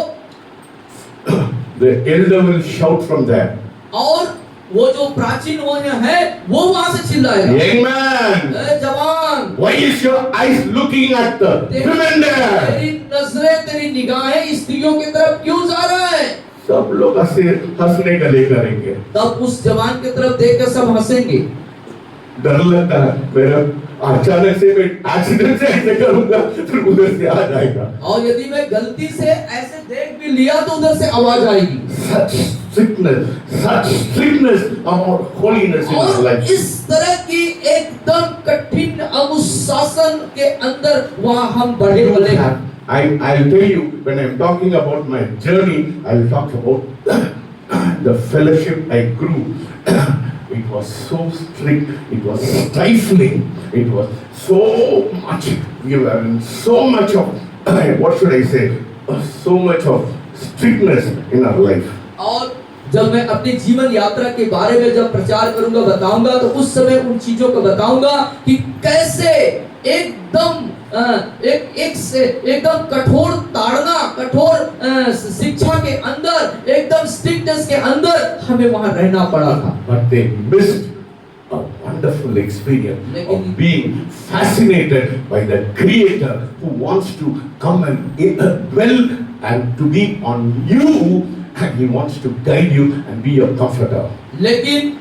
The elder will shout from there. और वो जो प्राचीन वो है वो वहां से चिल्लाएगा। Young man, जवान, why is your eyes looking at the women there? तेरी नजरें, तेरी निगाहें स्त्रियों की तरफ क्यों जा रहा है? सब लोग हंसने गले करेंगे। तब उस जवान की तरफ देखकर सब हंसेंगे। डर लगता है मेरा अचानक से मैं एक्सीडेंट से ऐसे करूंगा फिर उधर से आ जाएगा। और यदि मैं गलती से ऐसे देख भी लिया तो उधर से आवाज आएगी। such strictness about holiness in our life. और इस तरह की एकदम कठिन अनुशासन के अंदर वहाँ हम बढ़े हुए हैं। I'll tell you when I'm talking about my journey, I'll talk about the fellowship I grew. It was so strict, it was stifling, it was so much, we were in so much of, what should I say, so much of strictness in our life. और जब मैं अपने जीवन यात्रा के बारे में जब प्रचार करूंगा, बताऊंगा, तो उस समय उन चीजों को बताऊंगा कि कैसे एकदम एकदम कठोर ताड़ना, कठोर शिक्षा के अंदर, एकदम स्ट्रिक्टनेस के अंदर हमें वहां रहना पड़ा था। But they missed a wonderful experience of being fascinated by the Creator who wants to come and dwell and to be on you, and He wants to guide you and be your comforter. लेकिन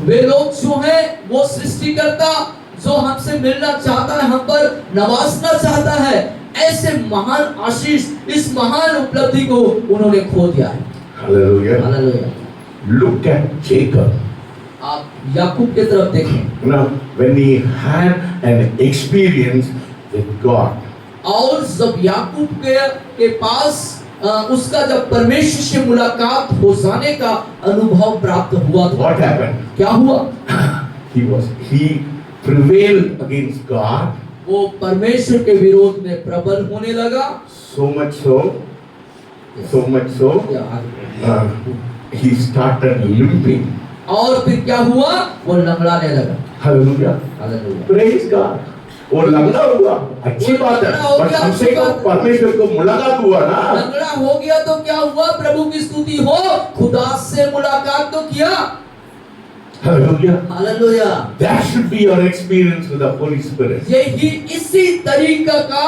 वे लोग जो हैं वो सृष्टिकर्ता जो हमसे मिलना चाहता है, हम पर नवाजना चाहता है, ऐसे महान आशीष, इस महान उपलब्धि को उन्होंने खो दिया है। Hallelujah. Hallelujah. Look at Jacob. आप याकूब की तरफ देखें। You know, when he had an experience with God, और जब याकूब के पास उसका जब परमेश्वर से मुलाकात हो जाने का अनुभव प्राप्त हुआ था, what happened? क्या हुआ? He prevailed against God, वो परमेश्वर के विरोध में प्रबल होने लगा। so much so, he started limping. और फिर क्या हुआ? वो लंगड़ाने लगा। Hallelujah. हालेलुया। Praise God. वो लंगड़ा हुआ, अच्छी बात है, पर कम से कम परमेश्वर को मुलाकात हुआ ना। लंगड़ा हो गया तो क्या हुआ? प्रभु की स्तुति हो, खुदा से मुलाकात तो किया। Hallelujah. Hallelujah. That should be your experience with the Holy Spirit. यही इसी तरीका का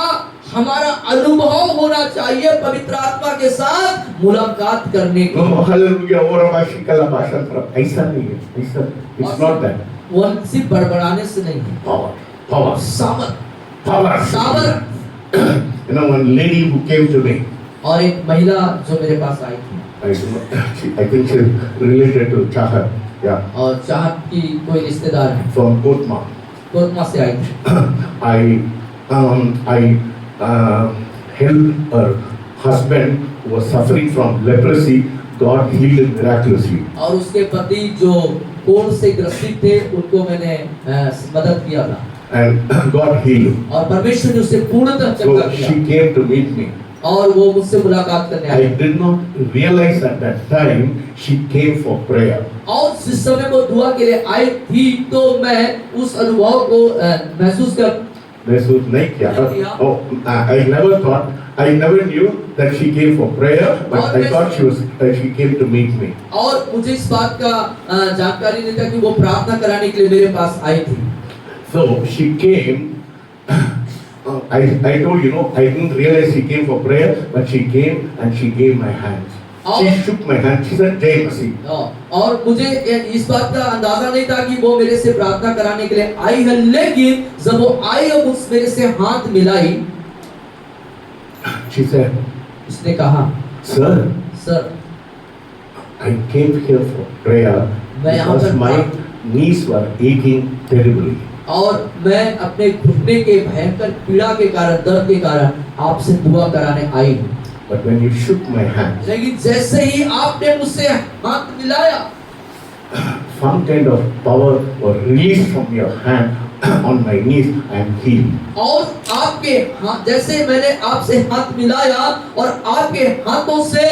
हमारा अनुभव होना चाहिए पवित्र आत्मा के साथ मुलाकात करने की। Oh, hallelujah. और भाषा कला भाषा तरफ ऐसा नहीं है, ऐसा it's not that. वो सिर्फ बड़बड़ाने से नहीं है। Power. सामर्थ। You know, one lady who came to me, और एक महिला जो मेरे पास आई थी, I think she's related to Chahat, yeah, और चाहत की कोई रिश्तेदार है, from Kotma. कोटमा से आई थी। I helped her husband who was suffering from leprosy. God healed him miraculously. और उसके पति जो कोढ़ से ग्रसित थे उनको मैंने मदद किया था, And God healed him. और परमेश्वर ने उसे पूर्णतः चंगा So किया, she came to meet me. और वो मुझसे मुलाकात करने I I. did not realize at that time she came for prayer. और जिस समय वो दुआ के लिए आई थी तो मैं उस अनुभव को महसूस कर महसूस नहीं किया. Oh, I never knew that she came for prayer, but I thought she came to meet me. और मुझे इस बात का जानकारी नहीं था कि वो प्रार्थना कराने के लिए मेरे पास आई थी। So she came. I told you, I didn't realize she came for prayer, but she came and she gave my hands. She shook my hand. She said, "Jai Masih." और मुझे इस बात का अंदाजा नहीं था कि वो मेरे से प्रार्थना कराने के लिए आई है, लेकिन जब वो आई और मुझ मेरे से हाथ मिलाई, She said, उसने कहा, "Sir, sir I came here for prayer मैं यहाँ because पर my knees were aching terribly." और मैं अपने घुटने के भयंकर पीड़ा के कारण, दर्द के कारण आपसे दुआ कराने आई हूँ। But when you shook my hand, लेकिन जैसे ही आपने मुझसे हाथ मिलाया, some kind of power was released from your hand on my knees. I am healed. और आपके हाथ, जैसे मैंने आपसे हाथ मिलाया और आपके हाथों से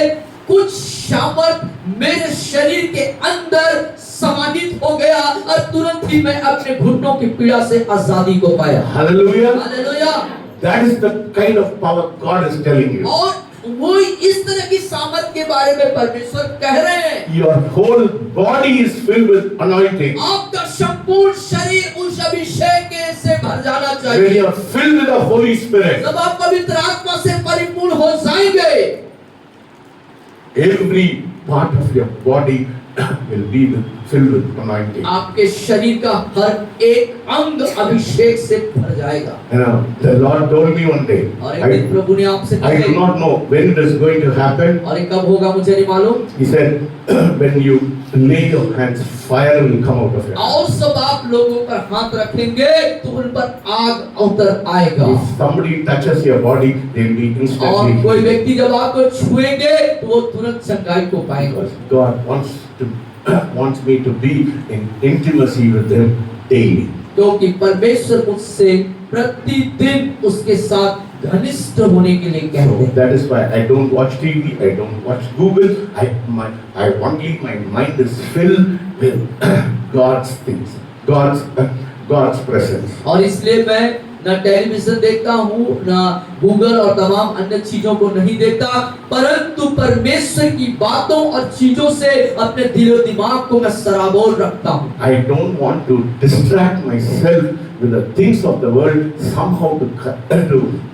कुछ सामर्थ मेरे शरीर के अंदर समाहित हो गया और तुरंत ही मैं अपने घुटनों की पीड़ा से आजादी को पाया। Hallelujah. Hallelujah. That is the kind of power God is telling you. और वो इस तरह की सामर्थ के बारे में परमेश्वर कह रहे हैं। Your whole body is filled with anointing. आपका संपूर्ण शरीर उस अभिषेक से भर जाना When चाहिए। you are filled with the Holy Spirit, जब आप पवित्र आत्मा से परिपूर्ण हो जाएंगे, every part of your body will be filled with anointing. आपके शरीर का हर एक अंग अभिषेक से भर जाएगा। You know, the Lord told me one day, और एक दिन प्रभु ने आपसे I do कहा, not know when it is going to happen. और ये कब होगा मुझे नहीं मालूम। He said, when you lay your hands, fire will come out of your hands. और सब आप लोगों पर हाथ रखेंगे तो उन पर आग उतर आएगा। If somebody touches your body, they will be और instantly कोई healed. व्यक्ति जब आपको छुएंगे तो वो तुरंत चंगाई को पाएगा। Because God wants me to be in intimacy with Him daily. क्योंकि परमेश्वर मुझसे प्रतिदिन उसके साथ घनिष्ठ होने के लिए कहते So हैं। that is why I don't watch TV, I don't watch Google. My mind is filled with God's things, God's presence. और इसलिए मैं ना टेलीविजन देखता हूँ, ना गूगल और तमाम अन्य चीजों को नहीं देखता, परंतु परमेश्वर की बातों और चीजों से अपने दिलो दिमाग को मैं सराबोर रखता हूँ। I don't want to distract myself with the things of the world somehow to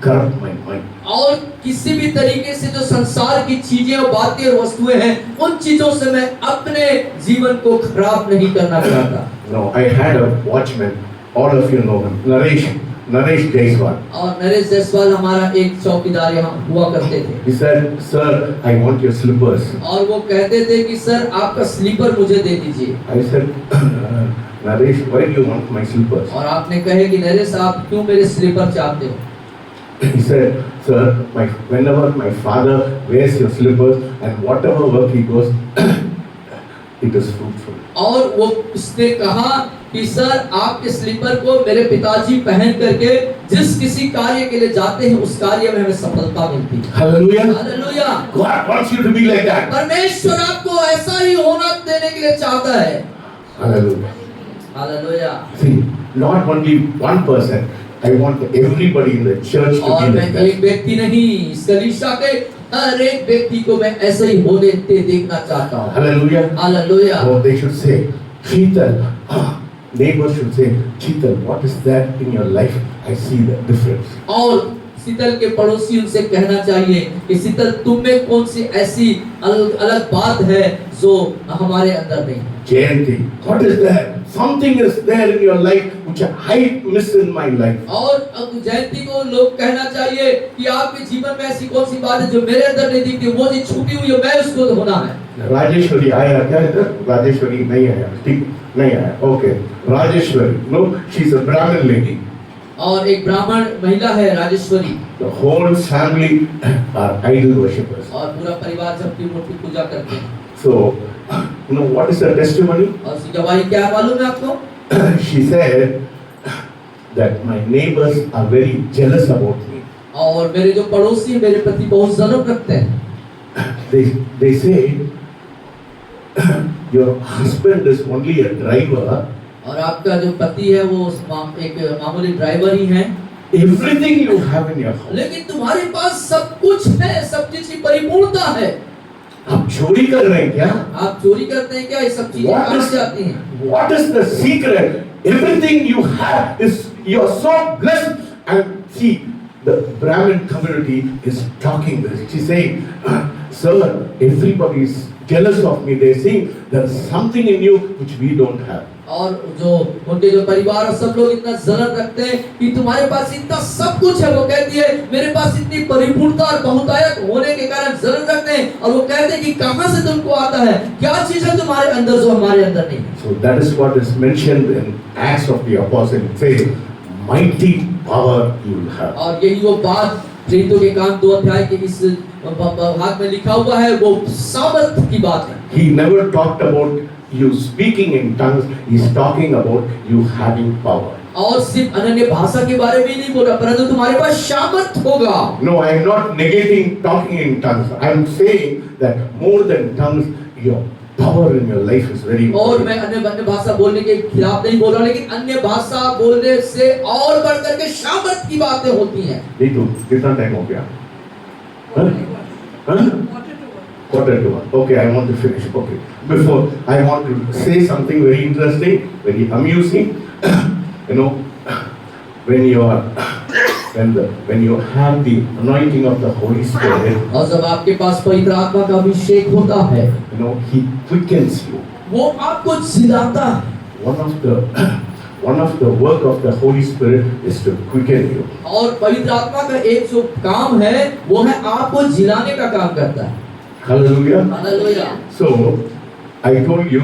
corrupt my mind. और किसी भी तरीके से जो संसार की चीजें और बातें और वस्तुएं हैं, उन चीजों से मैं अपने जीवन को खराब नहीं करना चाहता। No, I had a watchman, all of you know him, Naresh. Naresh Jaiswal. और नरेश जायसवाल हमारा एक चौकीदार यहाँ हुआ करते थे। He said, "Sir, I want your slippers." और वो कहते थे कि सर आपका स्लीपर मुझे दे दीजिए। I said, "Naresh, why do you want my slippers?" और आपने कहे कि नरेश आप क्यों मेरे स्लीपर चाहते हो? He said, "Sir, whenever my father wears your slippers and whatever work he goes, it is fruitful." और वो उसने कहा कि सर आपके स्लीपर को मेरे पिताजी पहन करके जिस किसी कार्य के लिए जाते हैं उस कार्य में हमें सफलता मिलती है। Hallelujah. Hallelujah. God wants you to be like that. परमेश्वर आपको ऐसा ही होना देने के लिए चाहता है। Hallelujah. Hallelujah. See, not only one person. I want everybody in the church to और be मैं like that. एक व्यक्ति नहीं, इस कलीसिया के हर एक व्यक्ति को मैं ऐसे ही होने देखना चाहता हूँ। Hallelujah. Hallelujah. Oh, they should say, "Cheetal." Neighbors should say, "Cheetal, what is that in your life? I see the difference." और शीतल के पड़ोसी उनसे कहना चाहिए कि शीतल तुम में कौन सी ऐसी अलग बात है जो हमारे अंदर नहीं। Jayanti, what is that? Something is there in your life which I miss in my life. और अब जयंती को लोग कहना चाहिए कि आपके जीवन में ऐसी कौन सी बात है जो मेरे अंदर नहीं दिखती, वो चीज छुपी हुई है, मैं उसको होना है। राजेश्वरी आया क्या इधर? राजेश्वरी नहीं आया, ठीक नहीं आया, okay. Rajeshwari, no, she is a Brahmin lady. और एक ब्राह्मण महिला है Rajeshwari. The whole family are idol worshippers. और पूरा परिवार सबकी मूर्ति पूजा करते हैं। So, you know what is her testimony? और उसकी गवाही क्या मालूम है आपको? She said that my neighbors are very jealous about me. और मेरे जो पड़ोसी मेरे प्रति बहुत जलन रखते हैं। They say your husband is only a driver. और आपका जो पति है वो एक मामूली ड्राइवर ही है। Everything you have in your house. लेकिन तुम्हारे पास सब कुछ है, सब चीज की परिपूर्णता है। आप चोरी कर रहे हैं क्या? आप चोरी करते हैं क्या? ये सब चीजें कहाँ से आती हैं? What is the secret? Everything you have is you are so blessed. And see, the Brahmin community is talking this. She's saying, "Sir, everybody is jealous of me. They're saying there's something in you which we don't have." और जो उनके जो परिवार और सब लोग इतना जलन रखते हैं कि तुम्हारे पास इतना सब कुछ है। वो कहती है मेरे पास इतनी परिपूर्णता और बहुतायत होने के कारण जलन रखते हैं। और वो कहते हैं कि कहाँ से तुमको आता है, क्या चीज है तुम्हारे अंदर जो हमारे अंदर नहीं है। So that is what is mentioned in Acts of the Apostle. It says, "Mighty power you will have." और यही वो बात प्रेरितों के काम 2 अध्याय के इस भाग में लिखा हुआ है, वो सामर्थ की बात है। He never talked about you speaking in tongues. He's talking about you having power. और सिर्फ अनन्य भाषा के बारे में नहीं बोला, परंतु तुम्हारे पास सामर्थ होगा। No, I am not negating talking in tongues. I am saying that more than tongues, your power in your life is very और important. मैं अन्य भाषा बोलने के खिलाफ नहीं बोल रहा, लेकिन अन्य भाषा बोलने से और बढ़ करके सामर्थ की बातें होती हैं। Ritu, कितना टाइम हो गया? Huh? Huh? Quarter to 1. Okay, I want to finish. Okay. Before, I want to say something very interesting, very amusing. You know, when you have the anointing of the Holy Spirit, और जब आपके पास पवित्र आत्मा का अभिषेक होता है, you know, He quickens you. वो आपको जिलाता है। One of the work of the Holy Spirit is to quicken you. और पवित्र आत्मा का एक जो काम है वो है आपको जिलाने का काम करता है। Hallelujah. Hallelujah. So, I told you,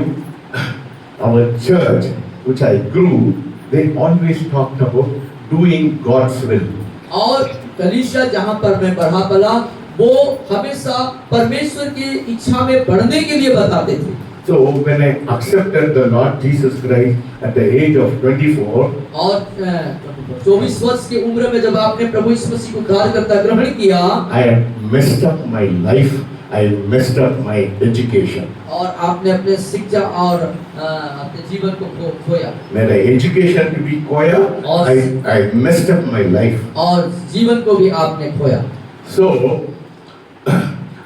our church, which I grew, they always talked about doing God's will. और कलीसिया जहाँ पर मैं बढ़ा पला, वो हमेशा परमेश्वर की इच्छा में बढ़ने के लिए बताते थे। So, when I accepted the Lord Jesus Christ at the age of 24, और 24 वर्ष की उम्र में जब आपने प्रभु यीशु मसीह को उद्धारकर्ता ग्रहण किया, I had messed up my life. I messed up my education. और आपने अपने शिक्षा और अपने जीवन को खोया। मेरा education to be खोया, I messed up my life. और जीवन को भी आपने खोया। So,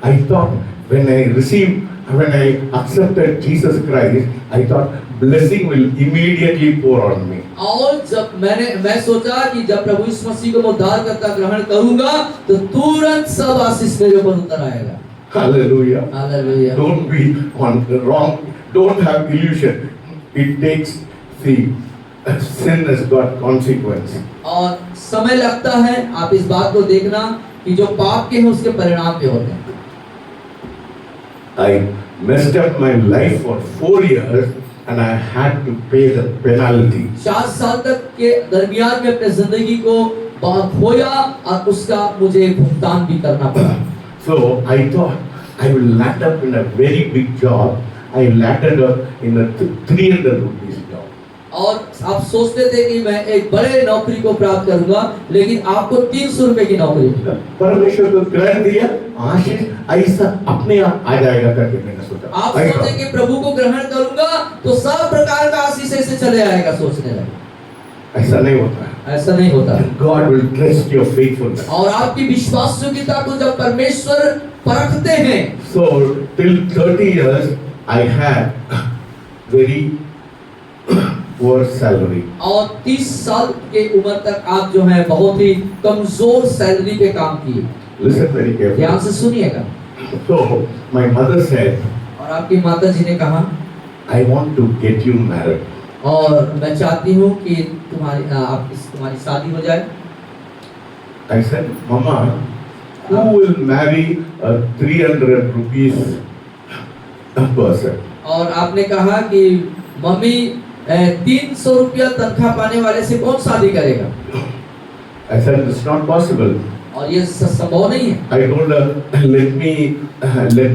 I thought when I accepted Jesus Christ, I thought blessing will immediately pour on me. और जब मैं सोचा कि जब प्रभु यीशु मसीह को मैं उद्धारकर्ता ग्रहण करूंगा तो तुरंत सब आशीष मेरे ऊपर उतर आएगा। Hallelujah. Hallelujah. Don't be on the wrong. Don't have illusion. It takes, see, sin has got consequence. और समय लगता है, आप इस बात को देखना कि जो पाप के हैं उसके परिणाम भी होते हैं। I messed up my life for 4 years and I had to pay the penalty. 4 साल तक के दरमियान में अपने जिंदगी को खोया और उसका मुझे भुगतान भी करना पड़ा। So I thought I will land up in a very big job. I landed up in a 300 rupees job. और आप सोचते थे कि मैं एक बड़े नौकरी को प्राप्त करूंगा, लेकिन आपको 300 रुपए की नौकरी मिली। परमेश्वर को ग्रहण दिया, आशीष ऐसा अपने आप आ जाएगा करके मैंने सोचा। आप सोचे कि प्रभु को ग्रहण करूंगा तो सब प्रकार का आशीष ऐसे चले आएगा, सोचने लगे। ऐसा नहीं होता है। ऐसा नहीं होता। God will test your faithfulness. और आपकी विश्वास योग्यता को जब परमेश्वर परखते हैं। So till 30 years I had very poor salary. और 30 साल के उम्र तक आप जो है बहुत ही कमजोर सैलरी पे काम किए। Listen very carefully. ध्यान से सुनिएगा। So my mother said, और आपकी माता जी ने कहा, I want to get you married. और मैं चाहती हूँ कि तुम्हारी शादी हो जाए। I said, Mama, who will marry a 300 rupees person? और आपने कहा कि मम्मी 300 रुपया तनख्वाह पाने वाले से कौन शादी करेगा? I said, it's not possible. और ये संभव नहीं है। I told her, let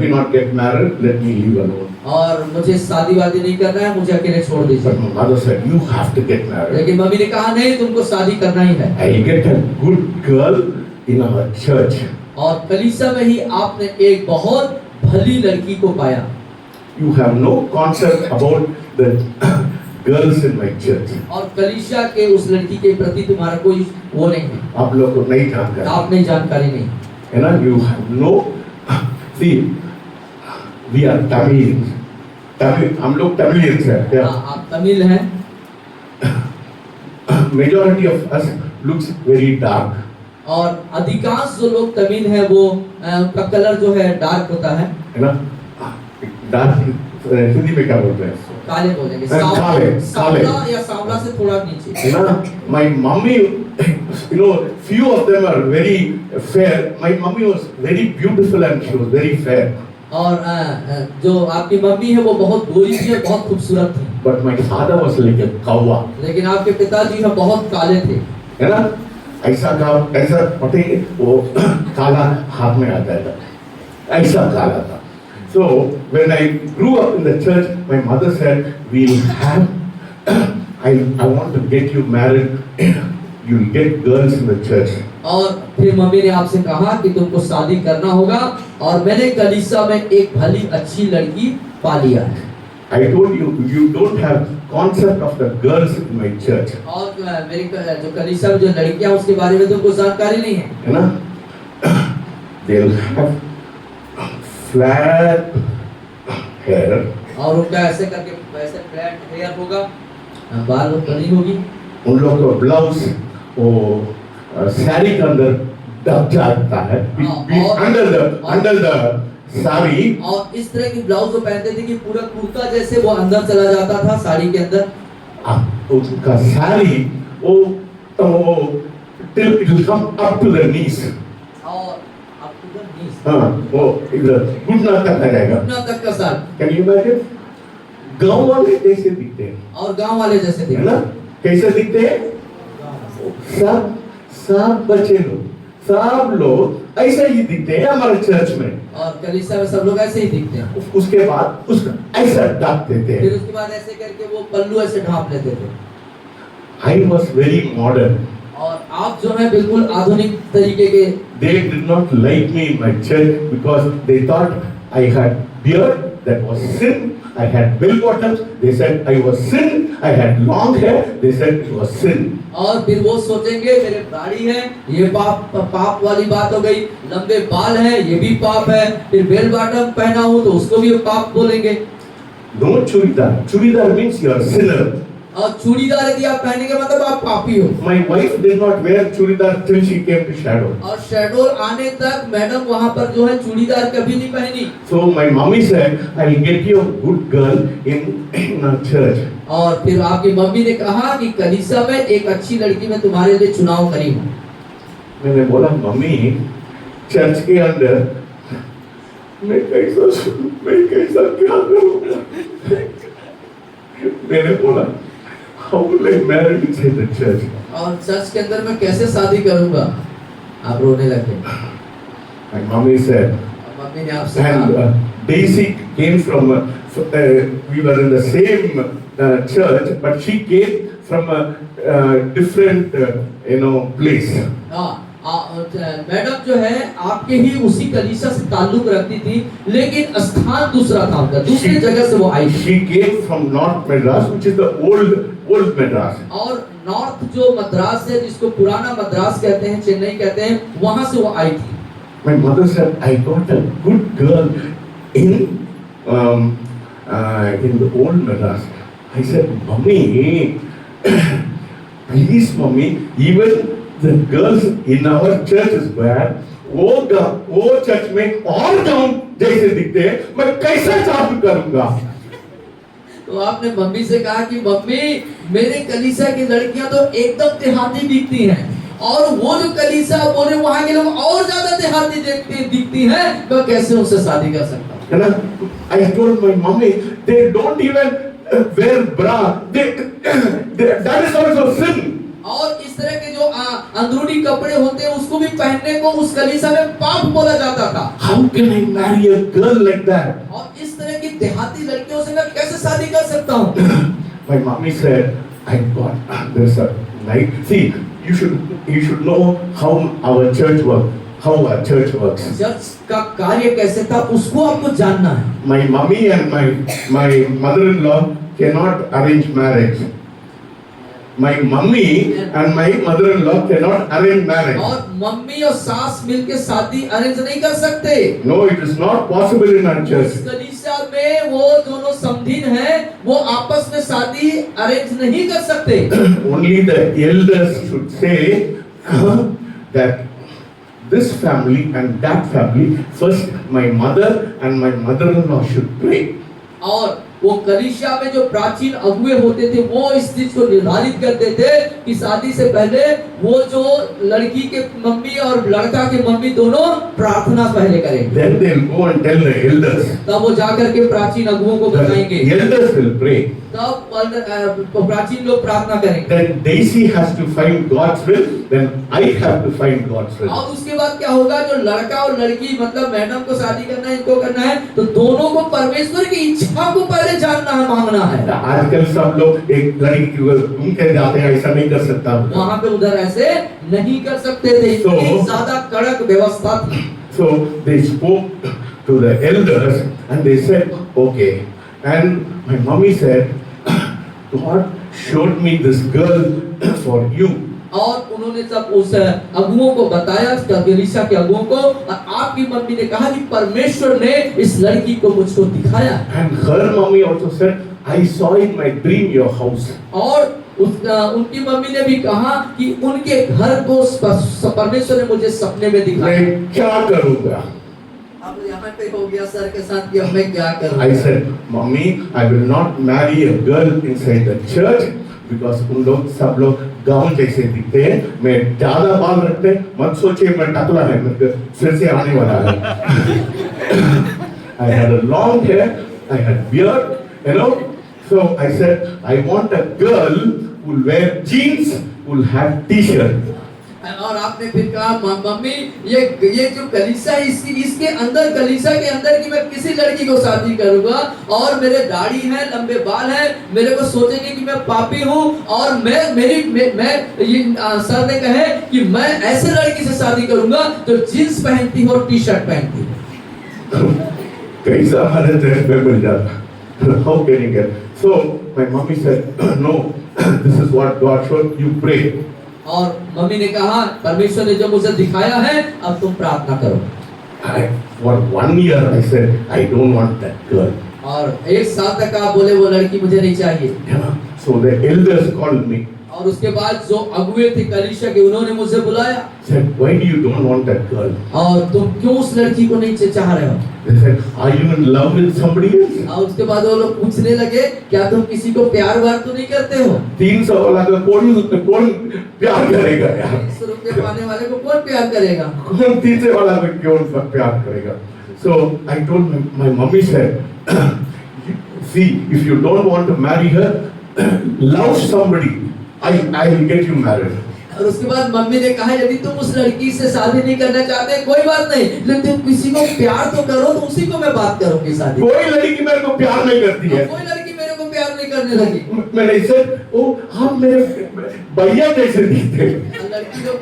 me not get married, let me live alone. और मुझे शादी वादी नहीं करना है, मुझे अकेले छोड़ दीजिए। But my mother said, you have to get married. लेकिन मम्मी ने कहा नहीं, तुमको शादी करना ही है। I'll get a good girl in our church. और कलीसिया में ही आपने एक बहुत भली लड़की को पाया। You have no concept about the girls in my church. और कलीसिया के उस लड़की के प्रति तुम्हारा कोई वो नहीं है। आप लोग को नहीं जानकारी। आप नहीं जानकारी नहीं। है ना? You have no. See, we are Tamils. हम लोग तमिलियंस हैं। आप तमिल हैं। Majority of us looks very dark. और अधिकांश जो लोग तमिल हैं वो उनका कलर जो है डार्क होता है। है ना? डार्क हिंदी में क्या बोलते हैं? काले बोलेंगे। काले या सांवला से थोड़ा नीचे। है ना? My mummy, few of them are very fair. My mummy was very beautiful and she was very fair. और जो आपकी मम्मी है वो बहुत गोरी थी और बहुत खूबसूरत थी। But my father was like a कौवा। लेकिन आपके पिताजी है बहुत काले थे। है ना? ऐसा पटेंगे वो काला हाथ में आ जाएगा। ऐसा काला था। So when I grew up in the church, my mother said, "We'll have. I want to get you married. You'll get girls in the church." और फिर मम्मी ने आपसे कहा कि तुमको शादी करना होगा, और मैंने कलीसिया में एक भली अच्छी लड़की पा लिया है। I told you, you don't have concept of the girls in my church. और मेरी जो कलीसिया में जो लड़कियां उसके बारे में तुमको जानकारी नहीं है। है ना? They'll have flat hair. और उनका ऐसे करके वैसे फ्लैट हेयर होगा, बाल बनी होगी। उन लोग का ब्लाउज वो साड़ी के अंदर दब जाता है। Under the sari. और इस तरह की ब्लाउज वो पहनते थे कि पूरा कुर्ता जैसे वो अंदर चला जाता था साड़ी के अंदर। उसका साड़ी वो till come up to the knees. और up to the knees। हाँ, वो इधर घुटना तक आ जाएगा। घुटना तक का साड़ी। Can you imagine? गांव वाले जैसे दिखते हैं। और गांव वाले जैसे दिखते हैं ना? कैसे दिखते हैं? सब बच्चे लोग, सब लोग ऐसे ही दिखते हैं हमारे चर्च में। और कलीसिया में सब लोग ऐसे ही दिखते हैं। उसके बाद उसका ऐसा ढक देते हैं। फिर उसके बाद ऐसे करके वो पल्लू ऐसे ढांप लेते थे। I was very modern. और आप जो है बिल्कुल आधुनिक तरीके के। They did not like me in my church because they thought I had beard, that was sin. I had bell bottoms, they said I was sin. I had long hair, they said it was sin. और फिर वो सोचेंगे मेरे दाढ़ी है, ये पाप वाली बात हो गई। लंबे बाल हैं, ये भी पाप है। फिर बेल बॉटम पहना हूँ तो उसको भी पाप बोलेंगे। No churidar. Churidar means you are sinner. और चूड़ीदार यदि आप पहनेंगे मतलब आप पापी हो। My wife did not wear churidar till she came to Shadow. और शैडो आने तक मैडम वहाँ पर जो है चूड़ीदार कभी नहीं पहनी। So my mommy said, "I'll get you a good girl in our church." और फिर आपकी मम्मी ने कहा कि कलीसिया में एक अच्छी लड़की मैं तुम्हारे लिए चुनाव करी हूँ। मैंने बोला मम्मी चर्च के अंदर मैं कैसा क्या करूँगा? मैंने बोला how will I marry inside the church? और चर्च के अंदर मैं कैसे शादी करूँगा? आप रोने लगे। My mommy said, मम्मी ने आपसे and कहा, Daisy came from we were in the same church, but she came from a different place. हाँ, मैडम जो है आपके ही उसी कलीसिया से ताल्लुक रखती थी, लेकिन स्थान दूसरा था उनका, दूसरी जगह से वो आई थी। She came from North Madras, which is the old Madras. और नॉर्थ जो मद्रास है, जिसको पुराना मद्रास कहते हैं, चेन्नई कहते हैं, वहां से वो आई थी। My mother said, I got a good girl in the old Madras. I said, Mommy, please, Mommy, even the girls in our church is bad. वो चर्च में और गांव जैसे दिखते हैं, मैं कैसा चालू करूंगा? तो आपने मम्मी से कहा कि मम्मी मेरे कलीसिया की लड़कियां तो एकदम देहाती दिखती हैं, और वो जो कलीसिया बोले वहां के लोग और ज्यादा देहाती दिखती हैं, मैं कैसे उनसे शादी कर सकता हूँ? I told my mommy, they don't even wear bra. That is also sin. और इस तरह के जो अंदरूनी कपड़े होते हैं उसको भी पहनने को उस कलीसिया में पाप बोला जाता था। How can I marry a girl like that? और इस तरह की देहाती लड़कियों से मैं कैसे शादी कर सकता हूँ? My mommy said, I got there's a night. See, you should know how our church works. How our church works. Church का कार्य कैसे था उसको आपको जानना है। My mummy and my mother-in-law cannot arrange marriage. My mummy and my mother-in-law cannot arrange marriage. और mummy और सास मिलके शादी अरेंज नहीं कर सकते। No, it is not possible in our church. उस कलीसिया में वो दोनों समधीन हैं, वो आपस में शादी अरेंज नहीं कर सकते। Only the elders should say that this family and that family, first my mother and my mother-in-law should pray. और वो कलीसिया में जो प्राचीन अगुए होते थे वो इस चीज को निर्धारित करते थे कि शादी से पहले वो जो लड़की के मम्मी और लड़का के मम्मी दोनों प्रार्थना पहले करेंगे। Then they will go and tell the elders. तब वो जाकर के प्राचीन अगुओं को बताएंगे। The elders will pray. तब प्राचीन लोग प्रार्थना करेंगे। Then Daisy has to find God's will. Then I have to find God's will. और उसके बाद क्या होगा, जो लड़का और लड़की मतलब मैडम को शादी करना है, इनको करना है, तो दोनों को परमेश्वर की इच्छा को पहले जानना है, मांगना है। आजकल सब लोग एक लड़की घूम के जाते हैं, ऐसा नहीं कर सकता। वहाँ पे उधर ऐसे नहीं कर सकते थे, इतनी ज्यादा कड़क व्यवस्था थी। So they spoke to the elders and they said, okay. And my mommy said, God showed me this girl for you. और उन्होंने सब उस अगुओं को बताया, कलीसिया के अगुओं को, और आपकी मम्मी ने कहा कि परमेश्वर ने इस लड़की को मुझको दिखाया। And her mommy also said, I saw in my dream your house. और उनकी मम्मी ने भी कहा कि उनके घर को परमेश्वर ने मुझे सपने में दिखाया। मैं क्या करूँगा? अब यहाँ पे हो गया सर के साथ कि अब मैं क्या करूँ? I said, Mommy, I will not marry a girl inside the church because उन लोग सब लोग गांव जैसे दिखते हैं। मैं ज़्यादा बाल रखते, मत सोचिए मैं टकला है, मेरे फिर से आने वाला है। I had a long hair, I had beard, you know. So I said, I want a girl who will wear jeans, who will have t-shirt. और आपने फिर कहा मम्मी ये जो कलीसिया इसके अंदर, कलीसिया के अंदर की मैं किसी लड़की को शादी करूंगा, और मेरे दाढ़ी है, लंबे बाल है, मेरे को सोचेंगे कि मैं पापी हूँ, और सर ने कहे कि मैं ऐसे लड़की से शादी करूंगा जो जींस पहनती हो और टी शर्ट पहनती हो। कैसा हमारे देश में मिल जाता? How can you get? So my mommy said, no, this is what God showed you, pray. और मम्मी ने कहा परमेश्वर ने जो मुझे दिखाया है, अब तुम प्रार्थना करो। For 1 year I said, I don't want that girl. और 1 साल तक आप बोले वो लड़की मुझे नहीं चाहिए। So the elders called me. और उसके बाद जो अगुए थे कलीसिया के, उन्होंने मुझे बुलाया। Said, why do you don't want that girl? और तुम क्यों उस लड़की को नहीं चाह रहे हो? They said, are you in love with somebody else? और उसके बाद वो लोग पूछने लगे, क्या तुम किसी को प्यार वार तो नहीं करते हो? 300 वाला का कौन प्यार करेगा यार? 300 रुपए पाने वाले को कौन प्यार करेगा? कौन 300 वाला को क्यों प्यार करेगा? So I told my mommy said, see, if you don't want to marry her, love somebody. I will get you married. और उसके बाद मम्मी ने कहा, यदि तुम उस लड़की से शादी नहीं करना चाहते कोई बात नहीं, लेकिन तुम किसी को प्यार तो करो, तो उसी को मैं बात करूंगी शादी। कोई लड़की मेरे को प्यार नहीं करती है। कोई लड़की मेरे को प्यार नहीं करने लगी। मैंने इसे ओ आप मेरे भैया जैसे दिखते। लड़की जो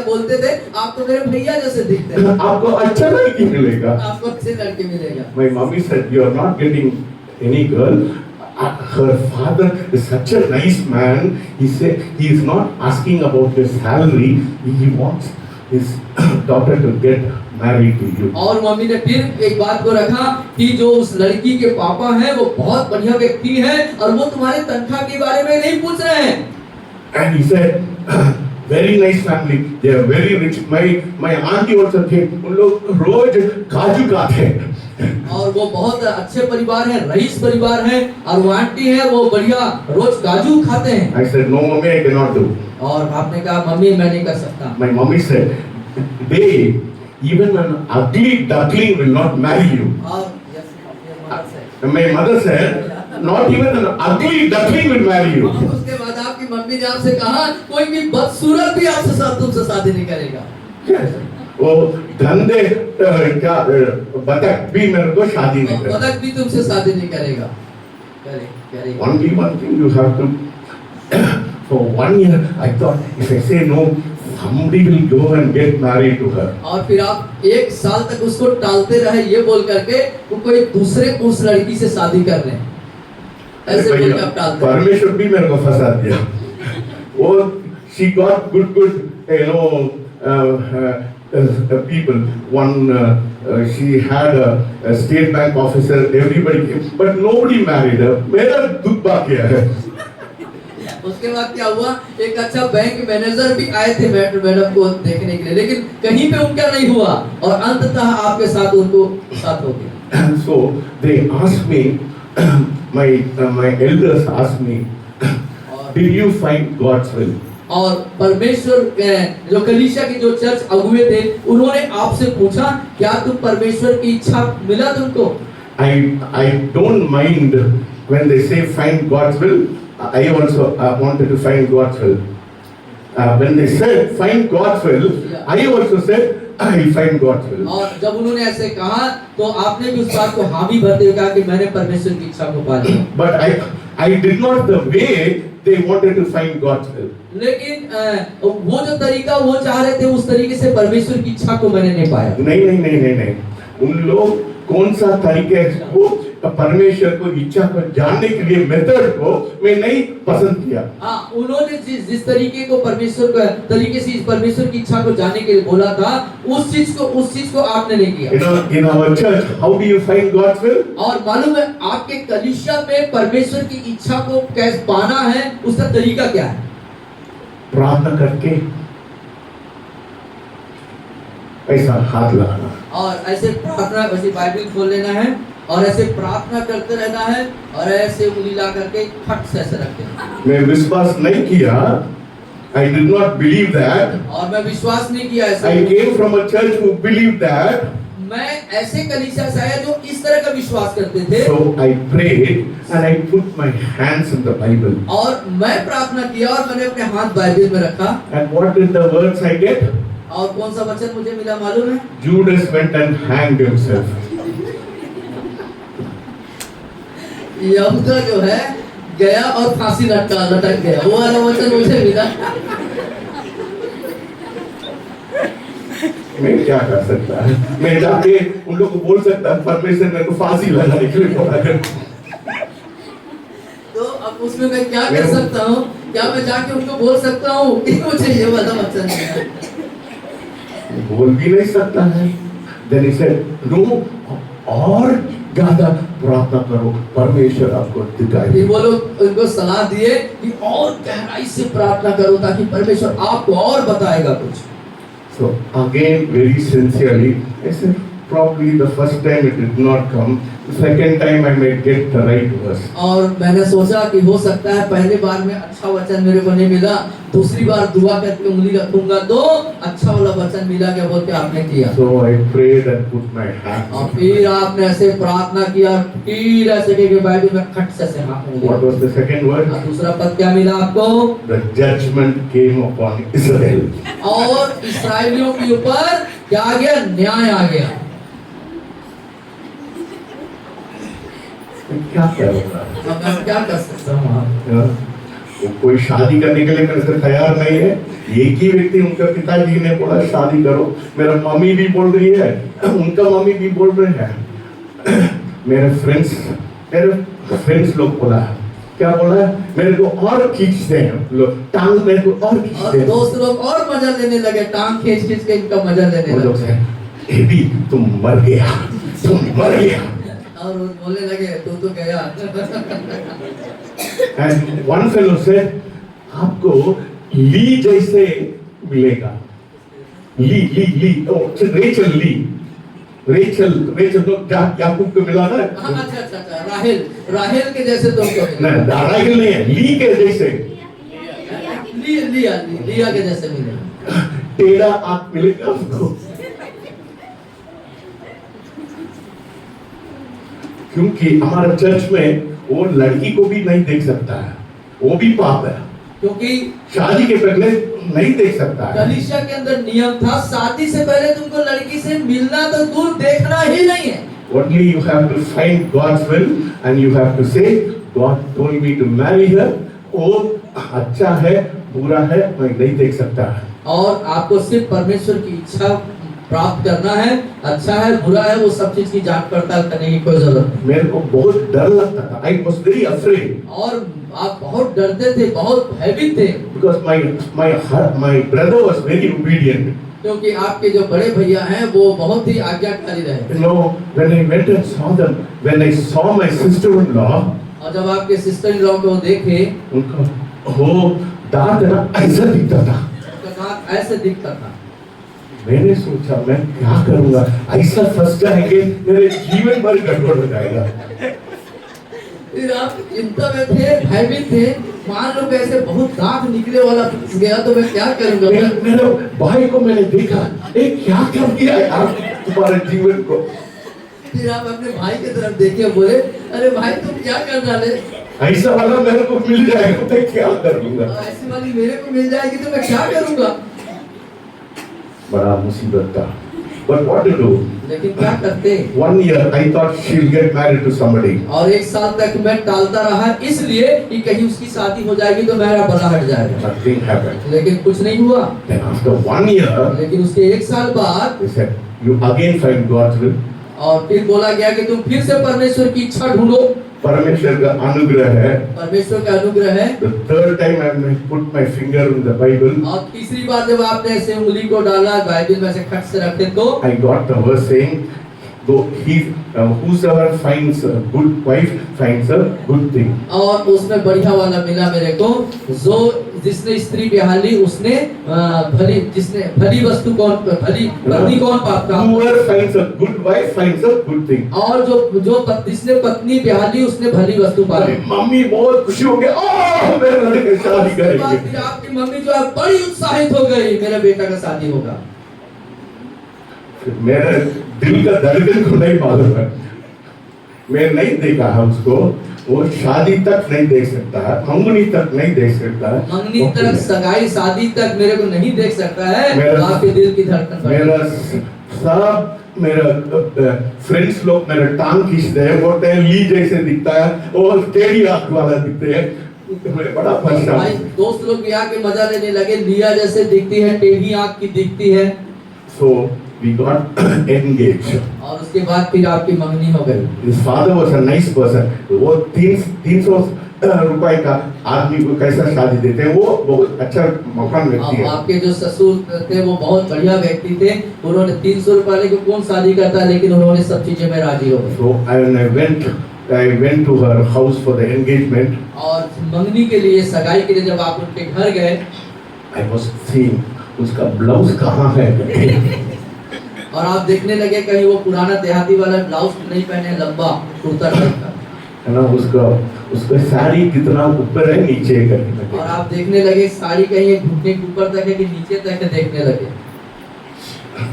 बोलते थे, आप तो मेरे भैया जैसे दिखते हैं। आपको अच्छा लड़की मिलेगा। आपको अच्छे लड़के मिलेगा। My mommy said, you are not getting any girl. Her father is such a nice man. He said he is not asking about his salary. He wants his daughter to get married to you. और mummy ने फिर एक बात को रखा कि जो उस लड़की के पापा हैं वो बहुत बढ़िया व्यक्ति हैं और वो तुम्हारे तनख्वाह के बारे में नहीं पूछ रहे हैं। And he said, very nice family. They are very rich. My auntie also came. उन लोग रोज काजू खाते हैं। और वो बहुत अच्छे परिवार है, रईस परिवार है, और वो आंटी है वो बढ़िया रोज काजू खाते हैं। I said, no mommy, I cannot do. और आपने कहा, मम्मी मैं नहीं कर सकता। My mommy said, they, even an ugly duckling will not marry you. और My mother said, not even an ugly duckling will marry you. उसके बाद आपकी मम्मी ने आपसे कहा, कोई भी बदसूरत भी आपसे तुमसे शादी नहीं करेगा। Yes. वो धंधे क्या बतख भी मेरे को शादी नहीं करेगा। बतख भी तुमसे शादी नहीं करेगा। Only one thing you have to. For 1 year, I thought if I say no, somebody will go and get married to her. और फिर आप 1 साल तक उसको टालते रहे ये बोल करके वो कोई दूसरे उस लड़की से शादी कर रहे हैं, ऐसे बोल के आप टालते। परमेश्वर भी मेरे को फंसा दिया। वो she got good people. One she had a state bank officer. Everybody came, but nobody married her. मेरा दुख बाकी है। उसके बाद क्या हुआ, एक अच्छा बैंक मैनेजर भी आए थे मैडम को देखने के लिए, लेकिन कहीं पे उनका नहीं हुआ और अंततः आपके साथ उनको साथ हो गया। And so they asked me, my elders asked me, did you find God's will? और परमेश्वर जो कलीसिया की जो चर्च अगुए थे उन्होंने आपसे पूछा, क्या तुम परमेश्वर की इच्छा मिला तुमको? I don't mind when they say find God's will. I also wanted to find God's will. When they said find God's will, I also said I will find God's will. और जब उन्होंने ऐसे कहा तो आपने भी उस बात को हामी भरते हुए कहा कि मैंने परमेश्वर की इच्छा को पा लिया। But I did not the way they wanted to find God's will. लेकिन वो जो तरीका वो चाह रहे थे उस तरीके से परमेश्वर की इच्छा को मैंने नहीं पाया। नहीं। उन लोग कौन सा तरीके को परमेश्वर को इच्छा को जानने के लिए मेथड को मैं नहीं पसंद किया। उन्होंने जिस तरीके को तरीके से परमेश्वर की इच्छा को जानने के लिए बोला था उस चीज को आपने नहीं किया। In our church, how do you find God's will? और मालूम है आपके कलीसिया में परमेश्वर की इच्छा को कैसे पाना है, उसका तरीका क्या है? प्रार्थना करके ऐसा हाथ लगाना और ऐसे प्रार्थना, वैसे बाइबल खोल लेना है और ऐसे प्रार्थना करते रहना है और ऐसे उंगली ला करके फट से ऐसे रख देना। मैं विश्वास नहीं किया, I did not believe that. और मैं विश्वास नहीं किया ऐसा। I came from a church who believed that. मैं ऐसे कलीसिया से आया जो इस तरह का विश्वास करते थे। So I prayed and I put my hands in the Bible. और मैं प्रार्थना किया और मैंने अपने हाथ बाइबल में रखा। And what did the words I get? और कौन सा वचन मुझे मिला मालूम है? Judas went and hanged himself. यहूदा जो है गया और फांसी लटक गया, वो वाला वचन मुझे मिला। मैं क्या कर सकता है? मैं जाके उन लोग को बोल सकता परमेश्वर मेरे को फांसी लगाने के लिए बोला कर। तो अब उसमें मैं क्या कर सकता हूँ? क्या मैं जाके उनको बोल सकता हूँ कि मुझे ये वाला वचन मिला? बोल भी नहीं सकता है। Then he said, no, और ज्यादा प्रार्थना करो, परमेश्वर आपको दिखाई फिर वो लोग उनको सलाह दिए कि और गहराई से प्रार्थना करो ताकि परमेश्वर आपको और बताएगा कुछ। So again, very sincerely, I said, probably the first time it did not come. The second time I may get the right verse. और मैंने सोचा कि हो सकता है पहले बार में अच्छा वचन मेरे को नहीं मिला, दूसरी बार दुआ करके उंगली रखूंगा तो अच्छा वाला वचन मिला क्या बोल के आपने किया। So I prayed and put my hands. और फिर आपने ऐसे प्रार्थना किया, फिर ऐसे के बाइबल में खट से हाथ में What was the second word? और दूसरा पद क्या मिला आपको? The judgment came upon Israel. और इस्राएलियों के ऊपर क्या आ गया? न्याय आ गया। मैं क्या करूँगा? अब मैं क्या कर सकता हूँ? वो कोई शादी करने के लिए मेरे से तैयार नहीं है। एक ही व्यक्ति, उनके पिताजी ने बोला शादी करो। मेरा मम्मी भी बोल रही है, उनका मम्मी भी बोल रहे हैं। मेरे फ्रेंड्स लोग बोला, क्या बोला? मेरे को और खींचते हैं लोग, टांग मेरे को और खींचते हैं। दोस्त लोग और मजा लेने लगे, टांग खींच खींच के इनका मजा लेने लगे। एबी तुम मर गया, तुम मर गया। और बोलने लगे तू तो गया। And one fellow said, आपको ली जैसे मिलेगा। ली, रेचल तो याकूब को मिला ना? अच्छा, राहेल के जैसे तुमको मिला। नहीं, राहेल नहीं है, ली के जैसे। लिया के जैसे मिलेगा। टेढ़ा आंख मिलेगा आपको। क्योंकि हमारे चर्च में वो लड़की को भी नहीं देख सकता है, वो भी पाप है। क्योंकि शादी के पहले नहीं देख सकता है। कलीसिया के अंदर नियम था, शादी से पहले तुमको लड़की से मिलना तो दूर, देखना ही नहीं है। Only you have to find God's will and you have to say, God told me to marry her. वो अच्छा है, बुरा है, मैं नहीं देख सकता। और आपको सिर्फ परमेश्वर की इच्छा प्राप्त करना है, अच्छा है बुरा है वो सब चीज की जांच पड़ताल करने की कोई जरूरत नहीं। मेरे को बहुत डर लगता था। I was very afraid. और आप बहुत डरते थे, बहुत भयभीत थे। Because my brother was very obedient. क्योंकि आपके जो बड़े भैया हैं वो बहुत ही आज्ञाकारी रहे। You know, when I went and saw them, when I saw my sister-in-law, और जब आपके सिस्टर इन लॉ को देखे, उनका वो दांत ना ऐसा दिखता था। उनका दांत ऐसे दिखता था। मैंने सोचा मैं क्या करूंगा, ऐसा फंस जाएंगे, मेरे जीवन भर गड़बड़ हो जाएगा। फिर आप चिंता में थे, भयभीत थे, मान लो कैसे बहुत दांत निकले वाला गया तो मैं क्या करूंगा। मेरे भाई को मैंने देखा, क्या कर दिया यार तुम्हारे जीवन को। फिर आप अपने भाई की तरफ देखे, बोले अरे भाई तुम क्या कर डाले? ऐसा वाला मेरे को मिल जाएगा तो क्या करूंगा, ऐसी वाली मेरे को मिल जाएगी तो मैं क्या करूंगा। बड़ा मुसीबत था। But what to do? लेकिन क्या करते? 1 year I thought she'll get married to somebody. और 1 साल तक मैं टालता रहा इसलिए कि कहीं उसकी शादी हो जाएगी तो मेरा बला हट जाएगा। Nothing happened. लेकिन कुछ नहीं हुआ। Then after 1 year, लेकिन उसके 1 साल बाद he said, you again find God's will. और फिर बोला गया कि तुम फिर से परमेश्वर की इच्छा ढूंढो। परमेश्वर का अनुग्रह है। परमेश्वर का अनुग्रह है। The third time I put my finger in the Bible. और तीसरी बार जब आपने ऐसे उंगली को डाला बाइबल में से खट से रखे तो I got the verse saying, whosoever finds a good wife finds a good thing. और उसमें बढ़िया वाला मिला मेरे को, जो जिसने स्त्री बिहाली उसने भली वस्तु कौन, भली पत्नी कौन पाता? Whoever finds a good wife finds a good thing. और जो जिसने पत्नी बिहाली उसने भली वस्तु पाई। मम्मी बहुत खुशी हो गई, ओह मेरे लड़के शादी करेंगे। आपकी मम्मी जो है बड़ी उत्साहित हो गई, मेरे बेटा का शादी होगा। मेरे दिल का धड़कन को नहीं मालूम है, मैं नहीं देखा है उसको, वो शादी तक नहीं देख सकता है, मंगनी तक नहीं देख सकता है, मंगनी तक, सगाई, शादी तक मेरे को नहीं देख सकता है। आपके दिल की धड़कन मेरा सब मेरा फ्रेंड्स लोग मेरा टांग खींचते हैं, बोलते हैं ली जैसे दिखता है और टेढ़ी आंख वाला दिखते हैं। मैं बड़ा परेशान। भाई दोस्त लोग भी आके मजा लेने लगे, लिया जैसे दिखती है, टेढ़ी आंख की दिखती है। So we got engaged. और उसके बाद फिर आपकी मंगनी हो गई। His father was a nice person. वो 300 रुपए का आदमी को कैसा शादी देते हैं, वो बहुत अच्छा मकान व्यक्ति है। आपके जो ससुर थे वो बहुत बढ़िया व्यक्ति थे, उन्होंने 300 रुपए लेके कौन शादी करता है, लेकिन उन्होंने सब चीजें में राजी हो गए। So I went to her house for the engagement. और मंगनी के लिए, सगाई के लिए जब आप उनके घर गए, I was seeing उसका ब्लाउज कहाँ है। और आप देखने लगे कहीं वो पुराना देहाती वाला ब्लाउज नहीं पहने, लंबा कुर्ता टाइप का, है ना, उसका साड़ी कितना ऊपर है नीचे करके लगे। और आप देखने लगे साड़ी कहीं एक घुटने के ऊपर तक है कि नीचे तक है, देखने लगे।